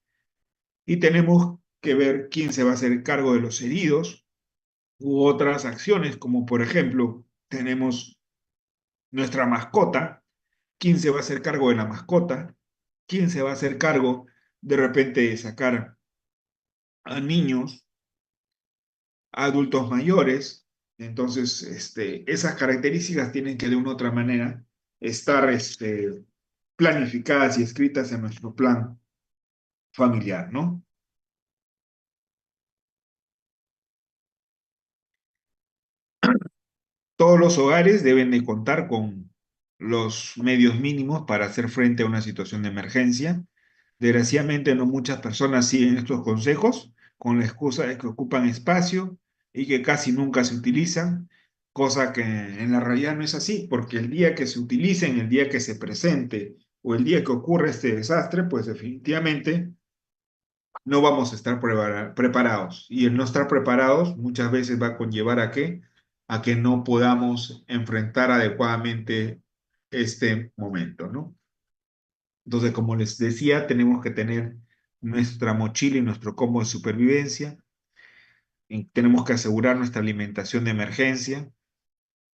Y tenemos que ver quién se va a hacer cargo de los heridos u otras acciones, como por ejemplo, tenemos nuestra mascota, quién se va a hacer cargo de la mascota, quién se va a hacer cargo de repente de sacar a niños, a adultos mayores. Entonces, esas características tienen que de una u otra manera estar planificadas y escritas en nuestro plan familiar, ¿no? Todos los hogares deben de contar con los medios mínimos para hacer frente a una situación de emergencia. Desgraciadamente, no muchas personas siguen estos consejos con la excusa de que ocupan espacio y que casi nunca se utilizan, cosa que en la realidad no es así, porque el día que se utilicen, el día que se presente o el día que ocurra este desastre, pues definitivamente no vamos a estar preparados. Y el no estar preparados muchas veces va a conllevar a qué? A que no podamos enfrentar adecuadamente este momento, ¿no? Entonces, como les decía, tenemos que tener nuestra mochila y nuestro combo de supervivencia. Y tenemos que asegurar nuestra alimentación de emergencia.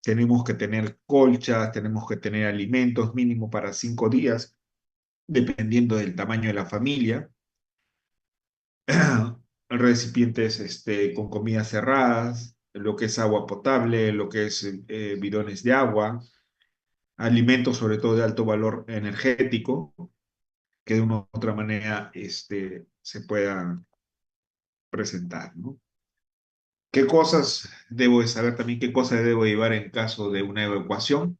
Tenemos que tener colchas, tenemos que tener alimentos mínimo para 5 días, dependiendo del tamaño de la familia. Recipientes con comidas cerradas, lo que es agua potable, lo que es bidones de agua, alimentos sobre todo de alto valor energético, que de una u otra manera se puedan presentar, ¿no? ¿Qué cosas debo de saber también? ¿Qué cosas debo llevar en caso de una evacuación?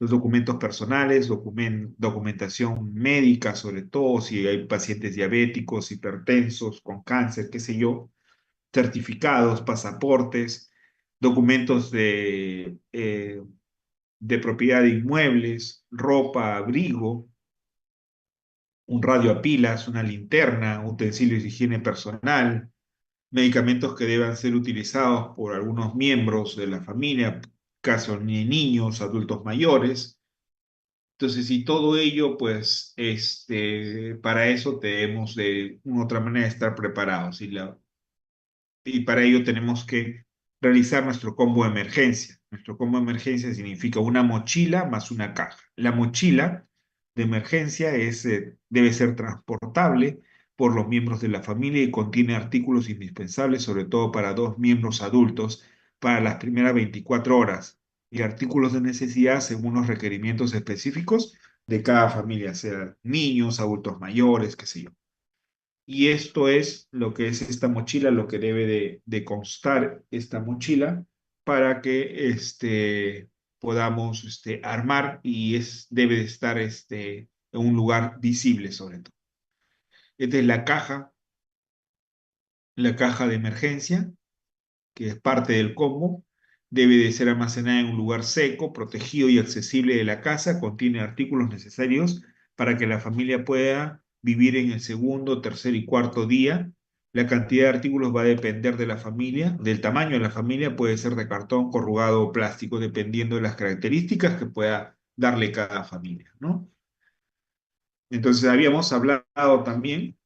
Los documentos personales, documentación médica, sobre todo si hay pacientes diabéticos, hipertensos, con cáncer, qué sé yo, certificados, pasaportes, documentos de propiedad de inmuebles, ropa, abrigo, un radio a pilas, una linterna, utensilios de higiene personal, medicamentos que deban ser utilizados por algunos miembros de la familia, casos de niños, adultos mayores. Entonces, y todo ello, pues, para eso debemos de una u otra manera estar preparados. Y para ello tenemos que realizar nuestro combo de emergencia. Nuestro combo de emergencia significa una mochila más una caja. La mochila de emergencia debe ser transportable por los miembros de la familia y contiene artículos indispensables, sobre todo para 2 miembros adultos, para las primeras 24 horas, y artículos de necesidad según los requerimientos específicos de cada familia, sea niños, adultos mayores, qué sé yo. Y esto es lo que es esta mochila, lo que debe de constar esta mochila para que podamos armar y debe de estar en un lugar visible sobre todo. Esta es la caja de emergencia, que es parte del combo. Debe de ser almacenada en un lugar seco, protegido y accesible de la casa. Contiene artículos necesarios para que la familia pueda vivir en el segundo, tercer y cuarto día. La cantidad de artículos va a depender de la familia, del tamaño de la familia, puede ser de cartón, corrugado o plástico, dependiendo de las características que pueda darle cada familia, ¿no? Entonces habíamos hablado también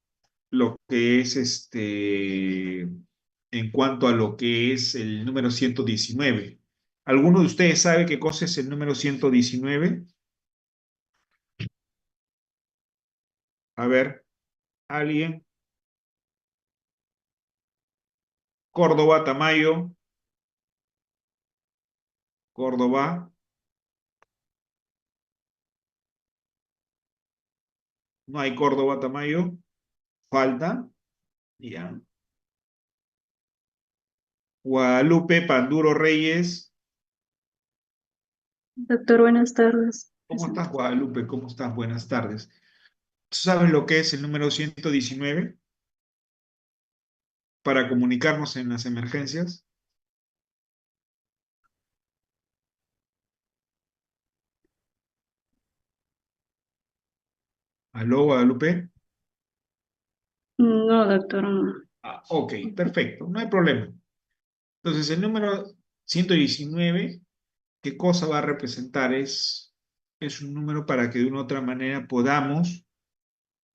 lo que es en cuanto a lo que es el número 119. ¿Alguno de ustedes sabe qué cosa es el número 119? A ver, alguien. Córdoba, Tamayo, Córdoba. No hay Córdoba, Tamayo. Falta. Ya. Guadalupe, Panduro Reyes. Doctor, buenas tardes. ¿Cómo estás, Guadalupe? ¿Cómo estás? Buenas tardes. ¿Tú sabes lo que es el número 119 para comunicarnos en las emergencias? ¿Aló, Guadalupe? No, doctor, no. Ah, ok, perfecto, no hay problema. Entonces, el número 119, ¿qué cosa va a representar? Es un número para que de una u otra manera podamos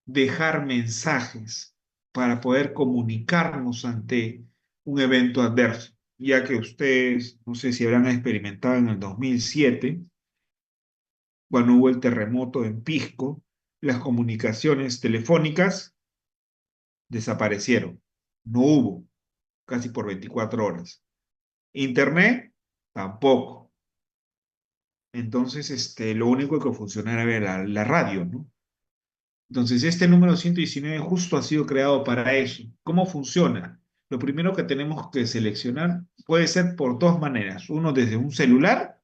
dejar mensajes. para poder comunicarnos ante un evento adverso, ya que ustedes, no sé si habrán experimentado en el 2007, cuando hubo el terremoto en Pisco, las comunicaciones telefónicas desaparecieron. No hubo, casi por 24 horas. Internet, tampoco. Entonces, lo único que funcionaba era la radio, ¿no? Entonces, este número 119 justo ha sido creado para eso. ¿Cómo funciona? Lo primero que tenemos que seleccionar puede ser por dos maneras. Uno desde un celular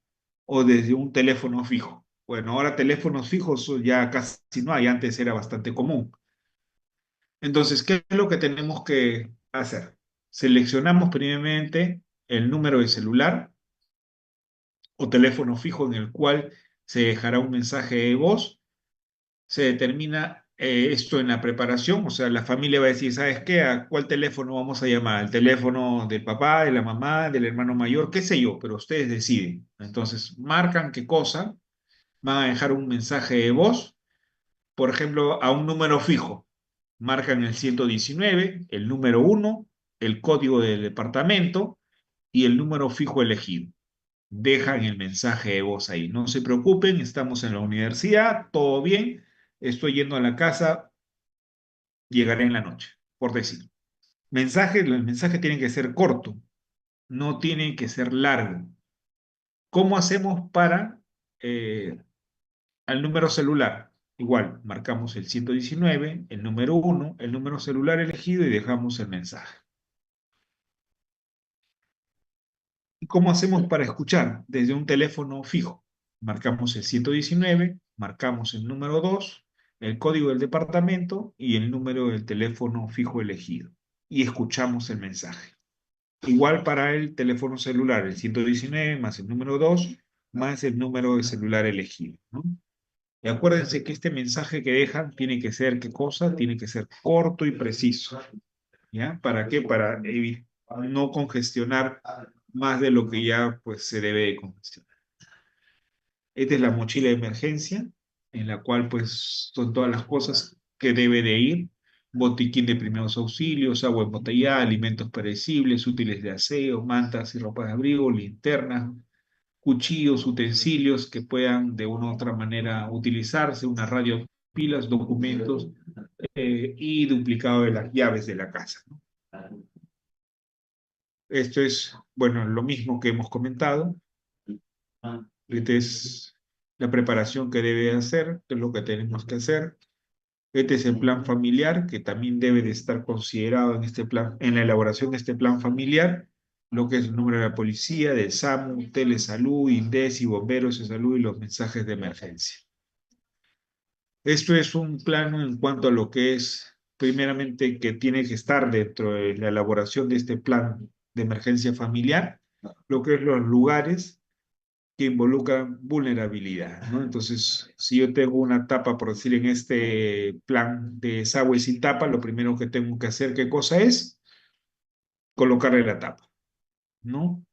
o desde un teléfono fijo. Bueno, ahora teléfonos fijos ya casi no hay, antes era bastante común. Entonces, ¿qué es lo que tenemos que hacer? Seleccionamos primeramente el número de celular o teléfono fijo en el cual se dejará un mensaje de voz. Se determina esto en la preparación, o sea, la familia va a decir, ¿sabes qué? ¿A cuál teléfono vamos a llamar? ¿El teléfono del papá, de la mamá, del hermano mayor? ¿Qué sé yo? Pero ustedes deciden. Entonces, marcan qué cosa, van a dejar un mensaje de voz, por ejemplo, a un número fijo. Marcan el 119, el número uno, el código del departamento y el número fijo elegido. Dejan el mensaje de voz ahí. No se preocupen, estamos en la universidad, todo bien, estoy yendo a la casa, llegaré en la noche, por decir. El mensaje tiene que ser corto, no tiene que ser largo. ¿Cómo hacemos para al número celular? Igual, marcamos el 119, el número uno, el número celular elegido y dejamos el mensaje. ¿Y cómo hacemos para escuchar? Desde un teléfono fijo. Marcamos el 119, marcamos el número 2, el código del departamento y el número del teléfono fijo elegido. Y escuchamos el mensaje. Igual para el teléfono celular, el 119 más el número 2 más el número de celular elegido, ¿no? Y acuérdense que este mensaje que dejan tiene que ser, ¿qué cosa? Tiene que ser corto y preciso. ¿Ya? ¿Para qué? Para no congestionar más de lo que ya pues se debe de congestionar. Esta es la mochila de emergencia, en la cual pues son todas las cosas que debe de ir: botiquín de primeros auxilios, agua embotellada, alimentos perecibles, útiles de aseo, mantas y ropas de abrigo, linternas, cuchillos, utensilios que puedan de una u otra manera utilizarse, una radio, pilas, documentos y duplicado de las llaves de la casa, ¿no? Esto es, bueno, lo mismo que hemos comentado. Esta es la preparación que debe hacer, que es lo que tenemos que hacer. Este es el plan familiar, que también debe de estar considerado en este plan, en la elaboración de este plan familiar, lo que es el número de la policía, del SAMU, Telesalud, INDECI, bomberos de salud y los mensajes de emergencia. Esto es un plano en cuanto a lo que es, primeramente, que tiene que estar dentro de la elaboración de este plan de emergencia familiar, lo que es los lugares que involucran vulnerabilidad, ¿no? Entonces, si yo tengo una tapa, por decir, en este plan de desagüe sin tapa, lo primero que tengo que hacer, ¿qué cosa es? Colocarle la tapa, ¿no?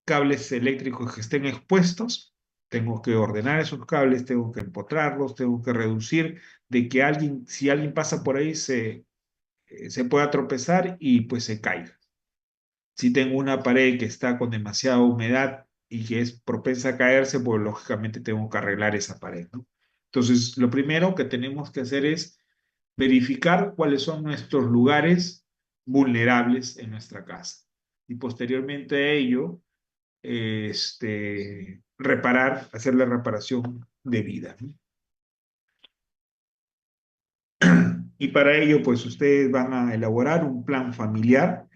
Cables eléctricos que estén expuestos, tengo que ordenar esos cables, tengo que empotrarlos, tengo que reducir de que alguien, si alguien pasa por ahí, se pueda tropezar y pues se caiga. Si tengo una pared que está con demasiada humedad y que es propensa a caerse, pues lógicamente tengo que arreglar esa pared, ¿no? Entonces, lo primero que tenemos que hacer es verificar cuáles son nuestros lugares vulnerables en nuestra casa. Y posteriormente a ello, hacer la reparación debida, ¿no? Y para ello, pues ustedes van a elaborar un plan familiar,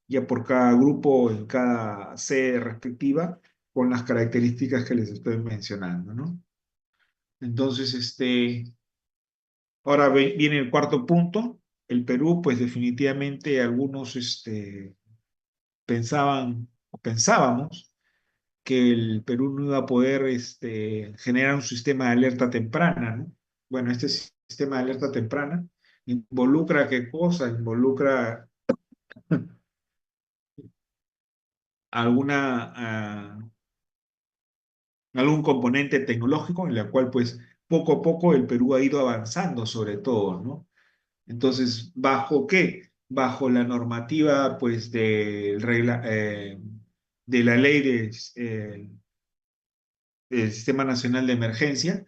ya por cada grupo, en cada sede respectiva, con las características que les estoy mencionando, ¿no? Entonces, ahora viene el cuarto punto. El Perú, pues definitivamente algunos pensaban o pensábamos que el Perú no iba a poder generar un sistema de alerta temprana, ¿no? Bueno, este sistema de alerta temprana involucra qué cosa, involucra alguna, algún componente tecnológico en el cual pues poco a poco el Perú ha ido avanzando sobre todo, ¿no? Entonces, ¿bajo qué? bajo la normativa pues de la ley del Sistema Nacional de Emergencia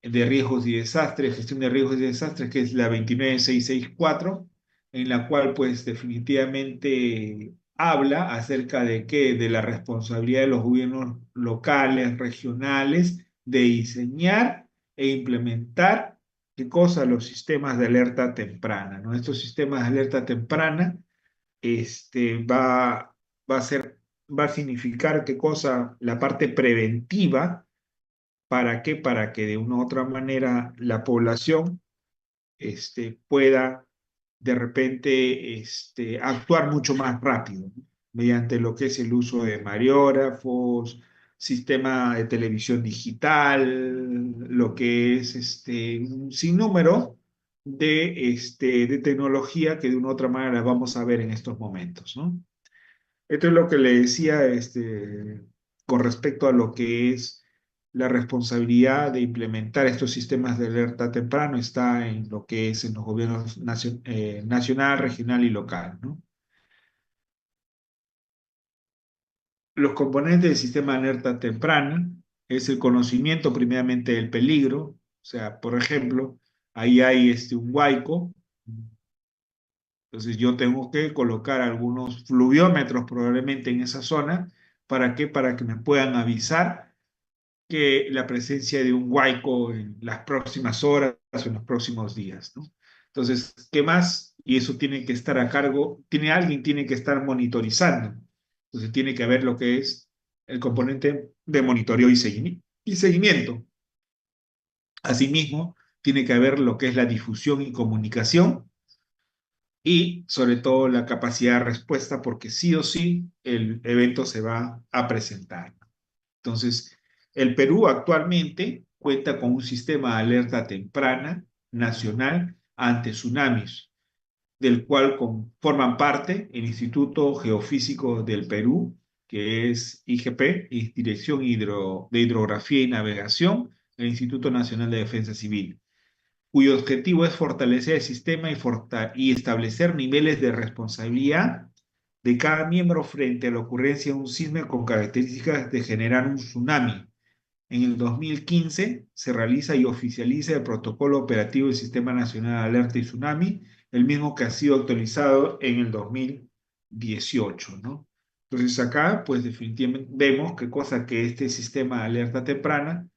de Riesgos y Desastres, Gestión de Riesgos y Desastres, que es la 29664, en la cual pues definitivamente habla acerca de qué, de la responsabilidad de los gobiernos locales, regionales, de diseñar e implementar, ¿qué cosa? Los sistemas de alerta temprana, ¿no? Estos sistemas de alerta temprana va a ser, va a significar, ¿qué cosa? La parte preventiva. ¿Para qué? Para que de una u otra manera la población pueda de repente actuar mucho más rápido, ¿no? Mediante lo que es el uso de mariógrafos, sistema de televisión digital, lo que es un sinnúmero de tecnología que de una u otra manera vamos a ver en estos momentos, ¿no? Esto es lo que le decía con respecto a lo que es la responsabilidad de implementar estos sistemas de alerta temprano, está en lo que es en los gobiernos nacional, regional y local, ¿no? Los componentes del sistema de alerta temprana es el conocimiento primeramente del peligro, o sea, por ejemplo, ahí hay un huaico. Entonces yo tengo que colocar algunos fluviómetros probablemente en esa zona. ¿Para qué? Para que me puedan avisar que la presencia de un huaico en las próximas horas o en los próximos días, ¿no? Entonces, ¿qué más? Y eso tiene que estar a cargo, alguien tiene que estar monitorizando. Entonces tiene que haber lo que es el componente de monitoreo y seguimiento. Asimismo, tiene que haber lo que es la difusión y comunicación y sobre todo la capacidad de respuesta, porque sí o sí el evento se va a presentar. Entonces, el Perú actualmente cuenta con un sistema de alerta temprana nacional ante tsunamis, del cual forman parte el Instituto Geofísico del Perú, que es IGP, Dirección de Hidrografía y Navegación, el Instituto Nacional de Defensa Civil, cuyo objetivo es fortalecer el sistema y establecer niveles de responsabilidad de cada miembro frente a la ocurrencia de un sismo con características de generar un tsunami. En el 2015 se realiza y oficializa el protocolo operativo del Sistema Nacional de Alerta y Tsunami, el mismo que ha sido actualizado en el 2018, ¿no? Entonces acá, pues definitivamente vemos qué cosa que este sistema de alerta temprana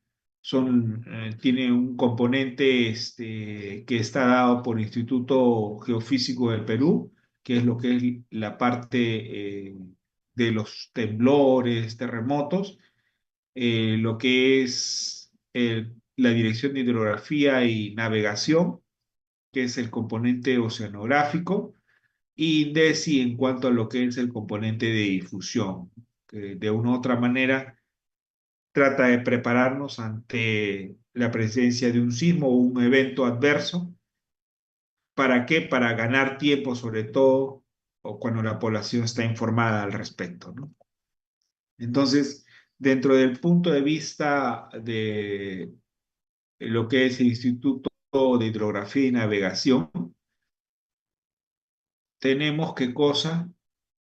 tiene un componente que está dado por el Instituto Geofísico del Perú, que es lo que es la parte de los temblores, terremotos, lo que es la Dirección de Hidrografía y Navegación, que es el componente oceanográfico, y DESI en cuanto a lo que es el componente de difusión, que de una u otra manera trata de prepararnos ante la presencia de un sismo o un evento adverso. ¿Para qué? Para ganar tiempo, sobre todo, o cuando la población está informada al respecto, ¿no? Entonces, dentro del punto de vista de lo que es el Instituto de Hidrografía y Navegación, tenemos qué cosa,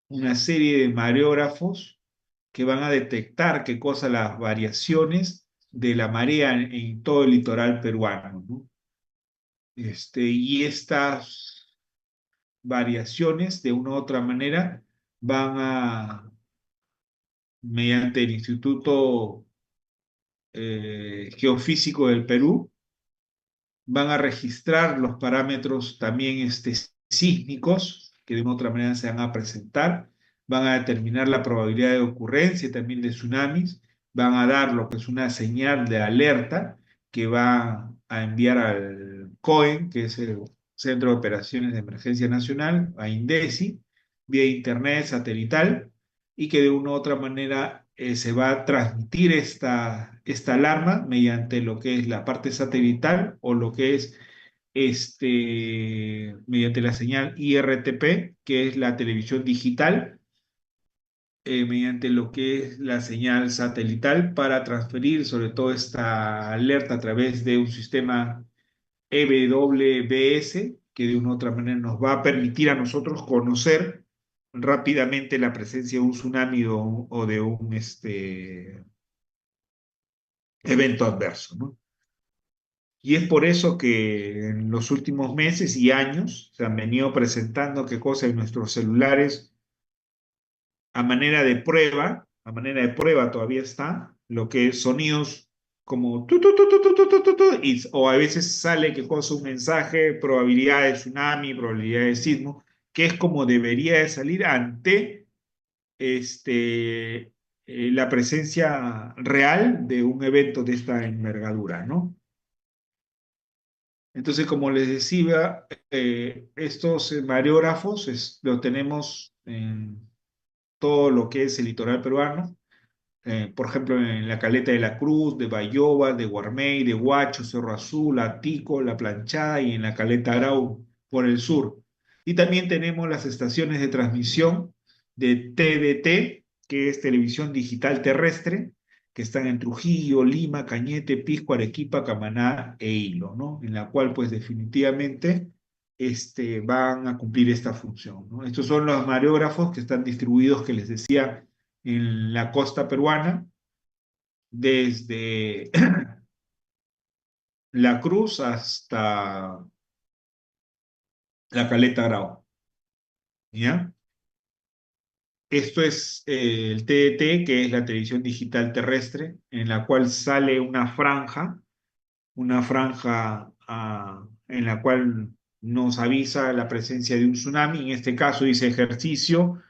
una serie de mareógrafos que van a detectar qué cosa, las variaciones de la marea en todo el litoral peruano, ¿no? Y estas variaciones, de una u otra manera, van a, mediante el Instituto Geofísico del Perú, van a registrar los parámetros también sísmicos que de una u otra manera se van a presentar, van a determinar la probabilidad de ocurrencia también de tsunamis, van a dar lo que es una señal de alerta que va a enviar al COEN, que es el Centro de Operaciones de Emergencia Nacional, a INDECI, vía internet satelital, y que de una u otra manera se va a transmitir esta alarma mediante lo que es la parte satelital o lo que es mediante la señal IRTP, que es la televisión digital, mediante lo que es la señal satelital para transferir sobre todo esta alerta a través de un sistema EWBS, que de una u otra manera nos va a permitir a nosotros conocer rápidamente la presencia de un tsunami o de un evento adverso, ¿no? Y es por eso que en los últimos meses y años se han venido presentando qué cosa en nuestros celulares a manera de prueba todavía está, lo que es sonidos como o a veces sale que cosa un mensaje, probabilidad de tsunami, probabilidad de sismo, que es como debería de salir ante la presencia real de un evento de esta envergadura, ¿no? Entonces, como les decía, estos mareógrafos lo tenemos en todo lo que es el litoral peruano, por ejemplo, en la Caleta de la Cruz, de Bayóvar, de Guarmey, de Huacho, Cerro Azul, Atico, La Planchada y en la Caleta Grau por el sur. Y también tenemos las estaciones de transmisión de TDT, que es televisión digital terrestre, que están en Trujillo, Lima, Cañete, Pisco, Arequipa, Camaná e Hilo, ¿no? En la cual, pues definitivamente van a cumplir esta función, ¿no? Estos son los mareógrafos que están distribuidos, que les decía, en la costa peruana, desde La Cruz hasta la Caleta Grau, ¿ya? Esto es el TDT, que es la televisión digital terrestre, en la cual sale una franja en la cual nos avisa la presencia de un tsunami. En este caso dice ejercicio.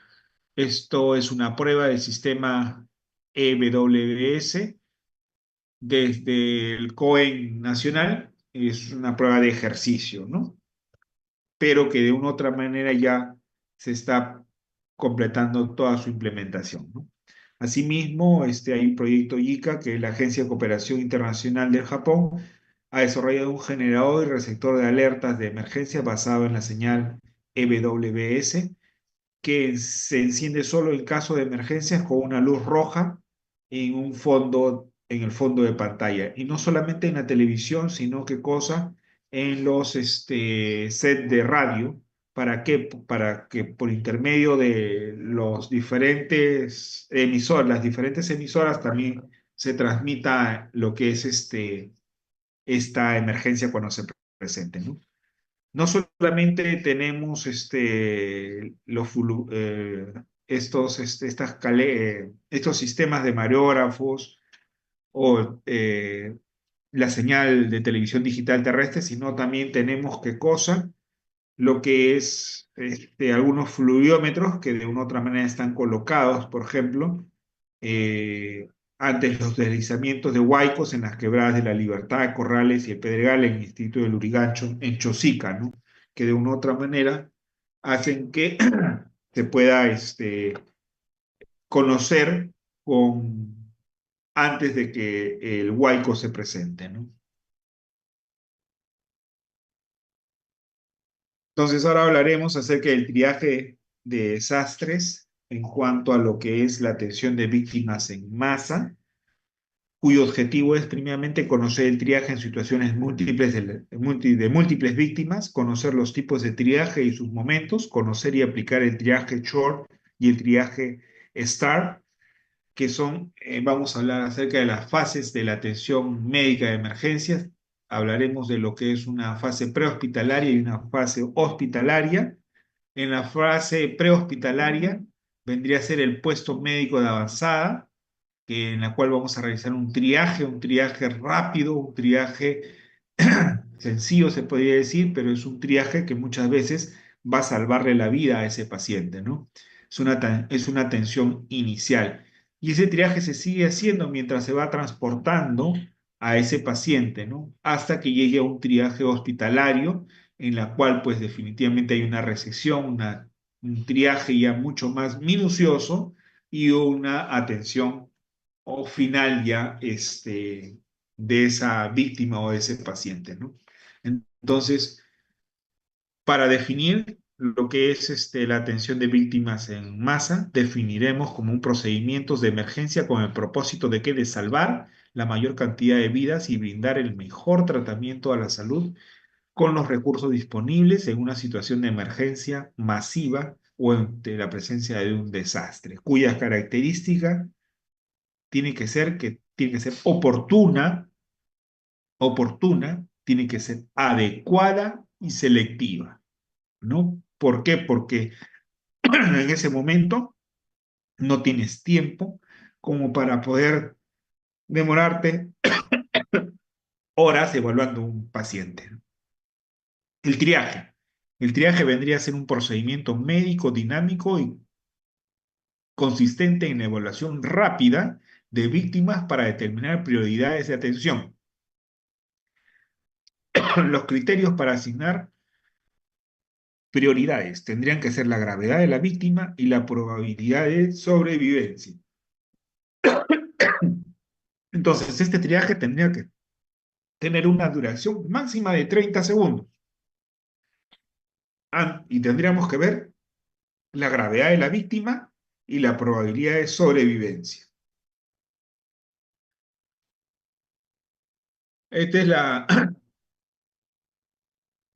Esto es una prueba del sistema EWS desde el COEN nacional. Es una prueba de ejercicio, ¿no? Pero que de una u otra manera ya se está completando toda su implementación, ¿no? Asimismo, hay un proyecto ICA, que es la Agencia de Cooperación Internacional del Japón, ha desarrollado un generador y receptor de alertas de emergencia basado en la señal EWS, que se enciende solo en caso de emergencias con una luz roja en el fondo de pantalla. Y no solamente en la televisión, sino que cosa en los sets de radio. ¿Para qué? Para que por intermedio de los diferentes emisores, las diferentes emisoras también se transmita lo que es esta emergencia cuando se presente, ¿no? No solamente tenemos estos sistemas de mareógrafos o la señal de televisión digital terrestre, sino también tenemos qué cosa, lo que es algunos fluviómetros que de una u otra manera están colocados, por ejemplo, eh, ante los deslizamientos de huaicos en las quebradas de La Libertad, Corrales y el Pedregal en el distrito de Lurigancho, en Chosica, ¿no? Que de una u otra manera hacen que se pueda conocer antes de que el huaico se presente, ¿no? Entonces ahora hablaremos acerca del triaje de desastres en cuanto a lo que es la atención de víctimas en masa, cuyo objetivo es primeramente conocer el triaje en situaciones múltiples de múltiples víctimas, conocer los tipos de triaje y sus momentos, conocer y aplicar el triaje SHORT y el triaje STAR, que son, vamos a hablar acerca de las fases de la atención médica de emergencias. Hablaremos de lo que es una fase prehospitalaria y una fase hospitalaria. En la fase prehospitalaria vendría a ser el puesto médico de avanzada, en la cual vamos a realizar un triaje rápido, un triaje sencillo se podría decir, pero es un triaje que muchas veces va a salvarle la vida a ese paciente, ¿no? Es una atención inicial. Y ese triaje se sigue haciendo mientras se va transportando a ese paciente, ¿no? Hasta que llegue a un triaje hospitalario, en la cual pues definitivamente hay una resección, un triaje ya mucho más minucioso y una atención o final ya de esa víctima o de ese paciente, ¿no? Entonces, para definir lo que es la atención de víctimas en masa, definiremos como un procedimiento de emergencia con el propósito de que de salvar la mayor cantidad de vidas y brindar el mejor tratamiento a la salud con los recursos disponibles en una situación de emergencia masiva o ante la presencia de un desastre, cuyas características tiene que ser oportuna, tiene que ser adecuada y selectiva, ¿no? ¿Por qué? Porque en ese momento no tienes tiempo como para poder demorarte horas evaluando un paciente. El triaje. El triaje vendría a ser un procedimiento médico dinámico y consistente en la evaluación rápida de víctimas para determinar prioridades de atención. Los criterios para asignar prioridades tendrían que ser la gravedad de la víctima y la probabilidad de sobrevivencia. Entonces, este triaje tendría que tener una duración máxima de 30 segundos. Y tendríamos que ver la gravedad de la víctima y la probabilidad de sobrevivencia. Esta es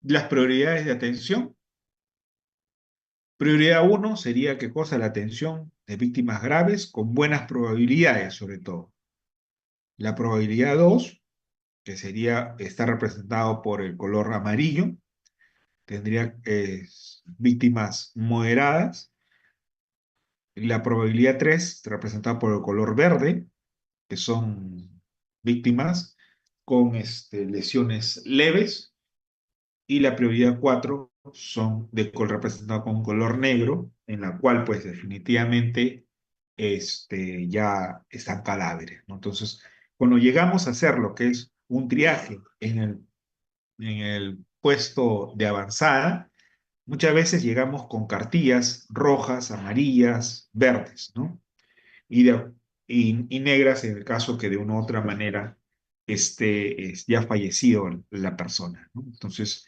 las prioridades de atención. Prioridad 1 sería qué cosa, la atención de víctimas graves con buenas probabilidades, sobre todo. La probabilidad 2, que sería, está representado por el color amarillo, tendría víctimas moderadas. La probabilidad 3, representada por el color verde, que son víctimas con lesiones leves. Y la prioridad 4 son representados con color negro, en la cual pues definitivamente ya están cadáveres, ¿no? Entonces, cuando llegamos a hacer lo que es un triaje en el puesto de avanzada, muchas veces llegamos con cartillas rojas, amarillas, verdes, ¿no? Y negras en el caso que de una u otra manera es ya fallecido la persona, ¿no? Entonces,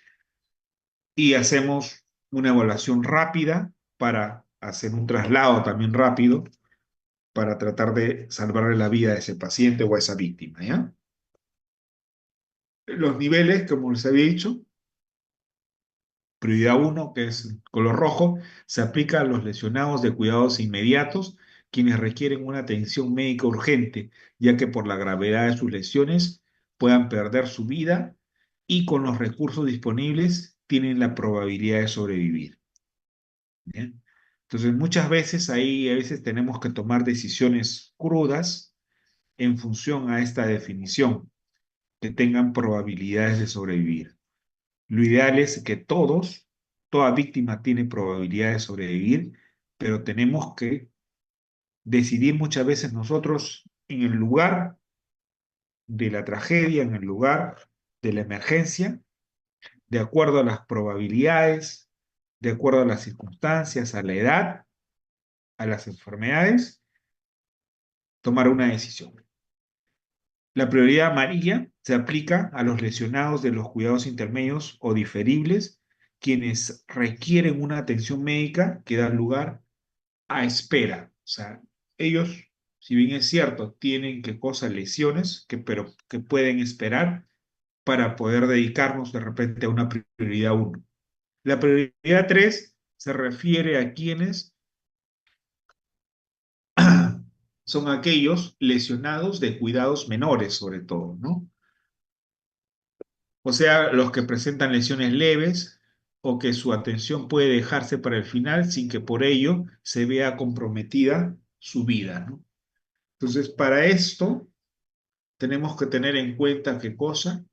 y hacemos una evaluación rápida para hacer un traslado también rápido para tratar de salvarle la vida a ese paciente o a esa víctima, ¿ya? Los niveles, como les había dicho, prioridad 1, que es color rojo, se aplica a los lesionados de cuidados inmediatos, quienes requieren una atención médica urgente, ya que por la gravedad de sus lesiones puedan perder su vida y con los recursos disponibles tienen la probabilidad de sobrevivir. ¿Bien? Entonces, muchas veces ahí, a veces tenemos que tomar decisiones crudas en función a esta definición, que tengan probabilidades de sobrevivir. Lo ideal es que toda víctima tiene probabilidad de sobrevivir, pero tenemos que decidir muchas veces nosotros en el lugar de la tragedia, en el lugar de la emergencia, de acuerdo a las probabilidades, de acuerdo a las circunstancias, a la edad, a las enfermedades, tomar una decisión. La prioridad amarilla se aplica a los lesionados de los cuidados intermedios o diferibles, quienes requieren una atención médica que da lugar a espera. O sea, ellos, si bien es cierto, tienen lesiones, pero que pueden esperar para poder dedicarnos de repente a una prioridad 1. La prioridad 3 se refiere a quienes son aquellos lesionados de cuidados menores, sobre todo, ¿no? O sea, los que presentan lesiones leves o que su atención puede dejarse para el final sin que por ello se vea comprometida su vida, ¿no? Entonces, para esto tenemos que tener en cuenta qué cosa.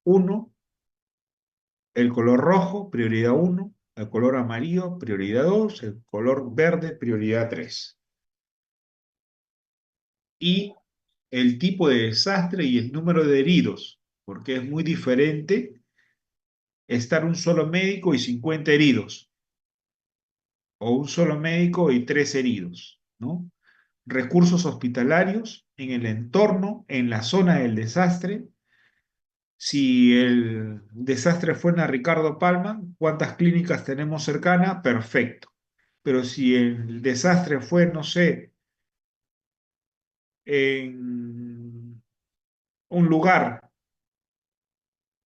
Uno, el color rojo, prioridad 1, el color amarillo, prioridad 2, el color verde, prioridad 3. Y el tipo de desastre y el número de heridos, porque es muy diferente estar un solo médico y 50 heridos, o un solo médico y 3 heridos, ¿no? Recursos hospitalarios en el entorno, en la zona del desastre. Si el desastre fue en Ricardo Palma, ¿cuántas clínicas tenemos cercanas? Perfecto. Pero si el desastre fue, no sé, en un lugar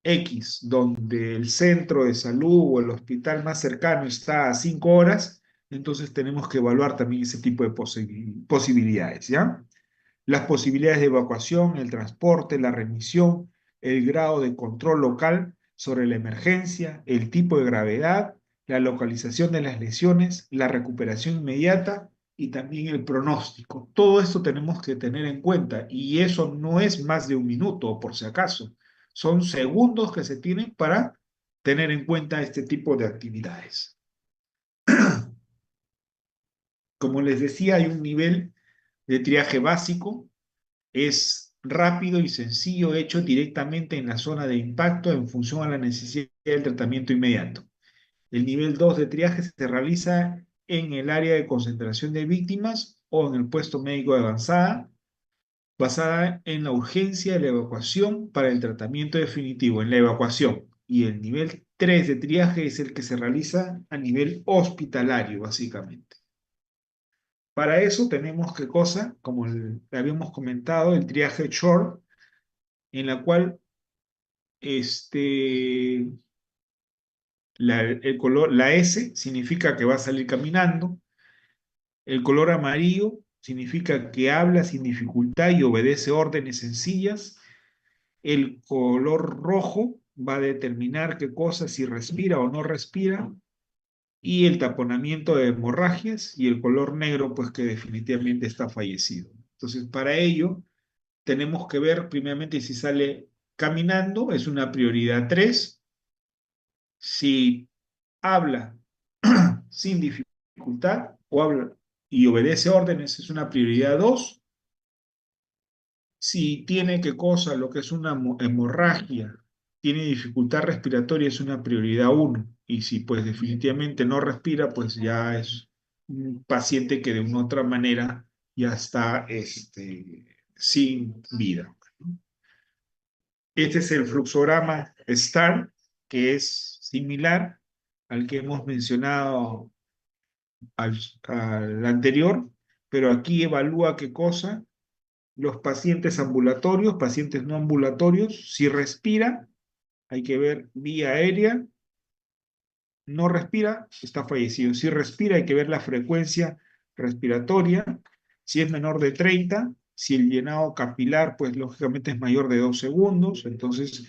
X, donde el centro de salud o el hospital más cercano está a 5 horas, entonces tenemos que evaluar también ese tipo de posibilidades, ¿ya? Las posibilidades de evacuación, el transporte, la remisión, el grado de control local sobre la emergencia, el tipo de gravedad, la localización de las lesiones, la recuperación inmediata y también el pronóstico. Todo esto tenemos que tener en cuenta y eso no es más de un minuto, por si acaso. Son segundos que se tienen para tener en cuenta este tipo de actividades. Como les decía, hay un nivel de triaje básico. Es rápido y sencillo, hecho directamente en la zona de impacto en función a la necesidad del tratamiento inmediato. El nivel 2 de triaje se realiza en el área de concentración de víctimas o en el puesto médico de avanzada, basada en la urgencia de la evacuación para el tratamiento definitivo, en la evacuación. Y el nivel 3 de triaje es el que se realiza a nivel hospitalario, básicamente. Para eso tenemos qué cosa, como habíamos comentado, el triaje short, en la cual este, el color, la S significa que va a salir caminando, el color amarillo significa que habla sin dificultad y obedece órdenes sencillas, el color rojo va a determinar qué cosa, si respira o no respira, y el taponamiento de hemorragias, y el color negro, pues que definitivamente está fallecido. Entonces, para ello, tenemos que ver primeramente si sale caminando, es una prioridad 3. Si habla sin dificultad o habla y obedece órdenes, es una prioridad 2. Si tiene que cosa, lo que es una hemorragia, tiene dificultad respiratoria, es una prioridad 1. Y si pues definitivamente no respira, pues ya es un paciente que de una u otra manera ya está sin vida. Este es el fluxograma STAR, que es similar al que hemos mencionado al anterior, pero aquí evalúa qué cosa, los pacientes ambulatorios, pacientes no ambulatorios, si respira, hay que ver vía aérea, no respira, está fallecido. Si respira, hay que ver la frecuencia respiratoria, si es menor de 30, si el llenado capilar, pues lógicamente es mayor de 2 segundos, entonces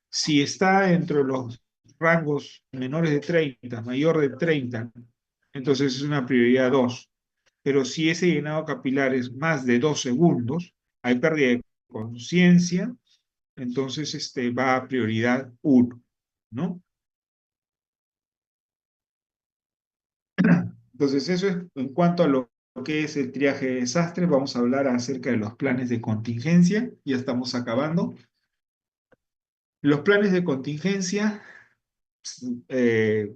si está entre los rangos menores de 30, mayor de 30, entonces es una prioridad 2. Pero si ese llenado capilar es más de 2 segundos, hay pérdida de conciencia, entonces va a prioridad 1, ¿no? Entonces eso es en cuanto a lo que es el triaje de desastre. Vamos a hablar acerca de los planes de contingencia. Ya estamos acabando. Los planes de contingencia, eh,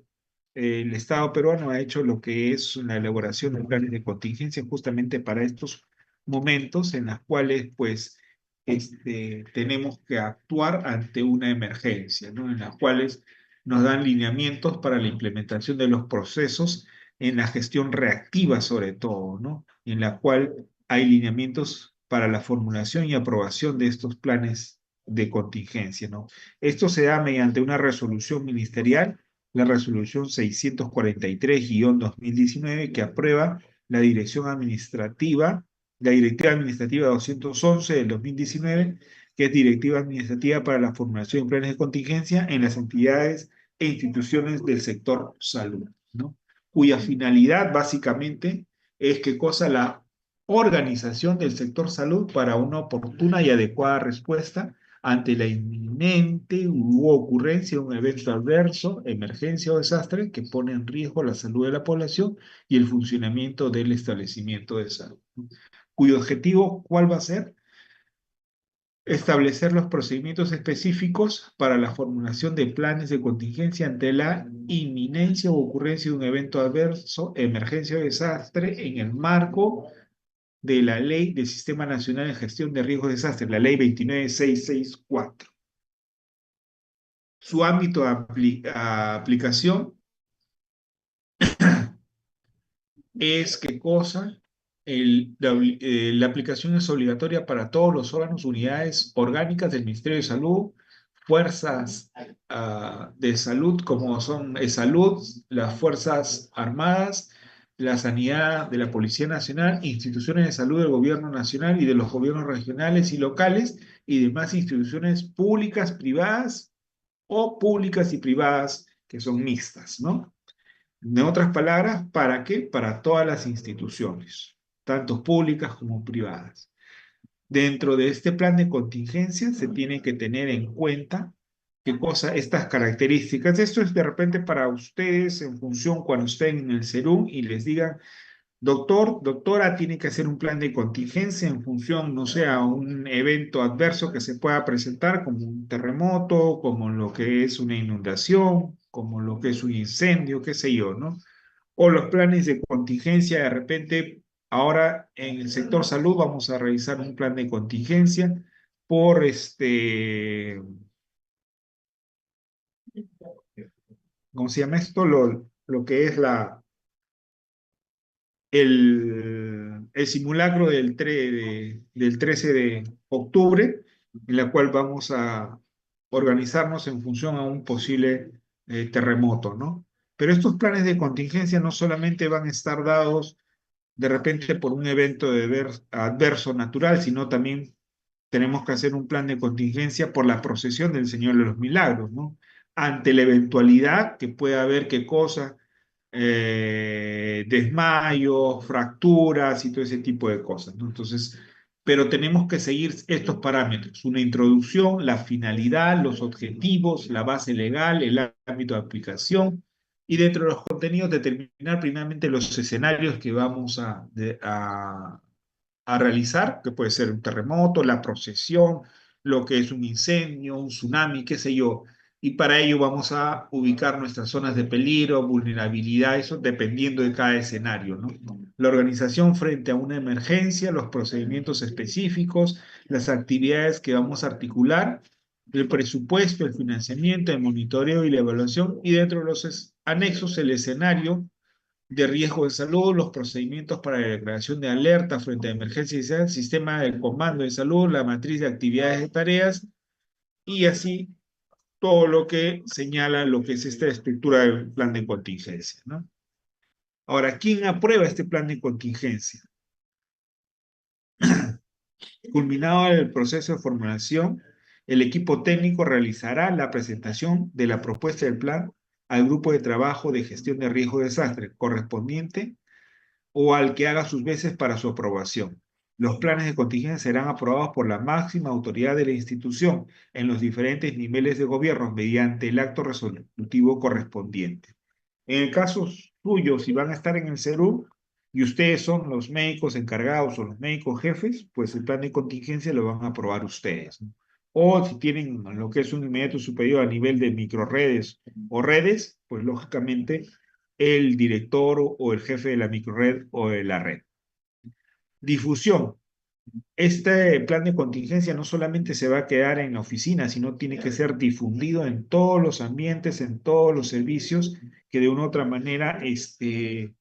el Estado peruano ha hecho lo que es una elaboración de planes de contingencia justamente para estos momentos en los cuales pues tenemos que actuar ante una emergencia, ¿no? En las cuales nos dan lineamientos para la implementación de los procesos en la gestión reactiva sobre todo, ¿no? En la cual hay lineamientos para la formulación y aprobación de estos planes de contingencia, ¿no? Esto se da mediante una resolución ministerial, la resolución 643-2019, que aprueba la dirección administrativa, la Directiva Administrativa 211 del 2019, que es Directiva Administrativa para la formulación de planes de contingencia en las entidades e instituciones del sector salud, ¿no? Cuya finalidad básicamente es que cosa la organización del sector salud para una oportuna y adecuada respuesta ante la inminente ocurrencia de un evento adverso, emergencia o desastre que pone en riesgo la salud de la población y el funcionamiento del establecimiento de salud. Cuyo objetivo, ¿cuál va a ser? Establecer los procedimientos específicos para la formulación de planes de contingencia ante la inminencia o ocurrencia de un evento adverso, emergencia o desastre en el marco de la Ley del Sistema Nacional de Gestión de Riesgos de Desastres, la Ley 29664. Su ámbito de aplicación es qué cosa. La aplicación es obligatoria para todos los órganos, unidades orgánicas del Ministerio de Salud, fuerzas de salud, como son salud, las Fuerzas Armadas, la Sanidad de la Policía Nacional, instituciones de salud del Gobierno Nacional y de los gobiernos regionales y locales y demás instituciones públicas, privadas o públicas y privadas que son mixtas, ¿no? En otras palabras, ¿para qué? Para todas las instituciones, tanto públicas como privadas. Dentro de este plan de contingencia se tiene que tener en cuenta estas características. Esto es de repente para ustedes en función cuando estén en el SERUM y les digan, doctor, doctora, tiene que hacer un plan de contingencia en función, no sé, a un evento adverso que se pueda presentar, como un terremoto, como lo que es una inundación, como lo que es un incendio, qué sé yo, ¿no? O los planes de contingencia, de repente, ahora en el sector salud vamos a realizar un plan de contingencia por ¿cómo se llama esto? Lo que es el simulacro del 13 de octubre, en la cual vamos a organizarnos en función a un posible terremoto, ¿no? Pero estos planes de contingencia no solamente van a estar dados de repente por un evento adverso natural, sino también tenemos que hacer un plan de contingencia por la procesión del Señor de los Milagros, ¿no? Ante la eventualidad que pueda haber qué cosa, desmayos, fracturas y todo ese tipo de cosas, ¿no? Entonces, pero tenemos que seguir estos parámetros, una introducción, la finalidad, los objetivos, la base legal, el ámbito de aplicación, y dentro de los contenidos determinar primeramente los escenarios que vamos a realizar, que puede ser un terremoto, la procesión, lo que es un incendio, un tsunami, qué sé yo. Y para ello vamos a ubicar nuestras zonas de peligro, vulnerabilidad, eso dependiendo de cada escenario, ¿no? La organización frente a una emergencia, los procedimientos específicos, las actividades que vamos a articular, el presupuesto, el financiamiento, el monitoreo y la evaluación, y dentro de los anexos el escenario de riesgo de salud, los procedimientos para la declaración de alerta frente a emergencias, el sistema de comando de salud, la matriz de actividades de tareas y así todo lo que señala lo que es esta estructura del plan de contingencia, ¿no? Ahora, ¿quién aprueba este plan de contingencia? Culminado el proceso de formulación, el equipo técnico realizará la presentación de la propuesta del plan al grupo de trabajo de gestión de riesgo de desastre correspondiente o al que haga sus veces para su aprobación. Los planes de contingencia serán aprobados por la máxima autoridad de la institución en los diferentes niveles de gobierno mediante el acto resolutivo correspondiente. En el caso suyo, si van a estar en el CERU y ustedes son los médicos encargados o los médicos jefes, pues el plan de contingencia lo van a aprobar ustedes, ¿no? O si tienen lo que es un inmediato superior a nivel de microredes o redes, pues lógicamente el director o el jefe de la microred o de la red. Difusión. Este plan de contingencia no solamente se va a quedar en la oficina, sino tiene que ser difundido en todos los ambientes, en todos los servicios que de una u otra manera estén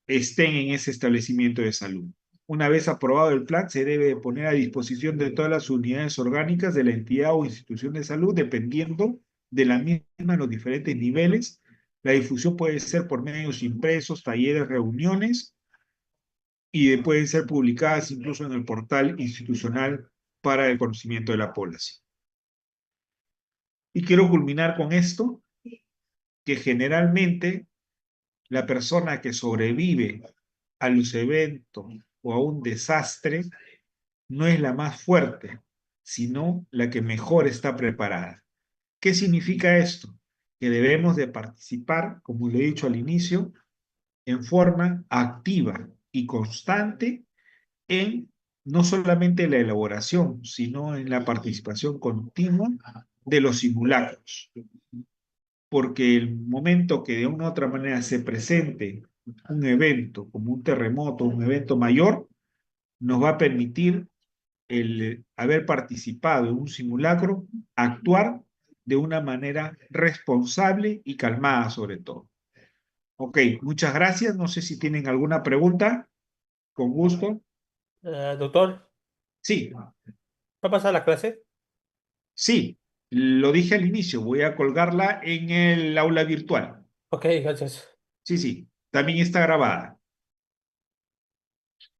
en ese establecimiento de salud. Una vez aprobado el plan, se debe poner a disposición de todas las unidades orgánicas de la entidad o institución de salud, dependiendo de la misma en los diferentes niveles. La difusión puede ser por medios impresos, talleres, reuniones, y pueden ser publicadas incluso en el portal institucional para el conocimiento de la población. Y quiero culminar con esto, que generalmente la persona que sobrevive a los eventos o a un desastre no es la más fuerte, sino la que mejor está preparada. ¿Qué significa esto? Que debemos de participar, como le he dicho al inicio, en forma activa y constante en no solamente la elaboración, sino en la participación continua de los simulacros. Porque el momento que de una u otra manera se presente un evento como un terremoto, un evento mayor, nos va a permitir el haber participado en un simulacro, actuar de una manera responsable y calmada sobre todo. Ok, muchas gracias. No sé si tienen alguna pregunta. Con gusto. Doctor, Sí, ¿va a pasar la clase? sí. Lo dije al inicio, voy a colgarla en el aula virtual. Ok, gracias. Sí, sí, también está grabada.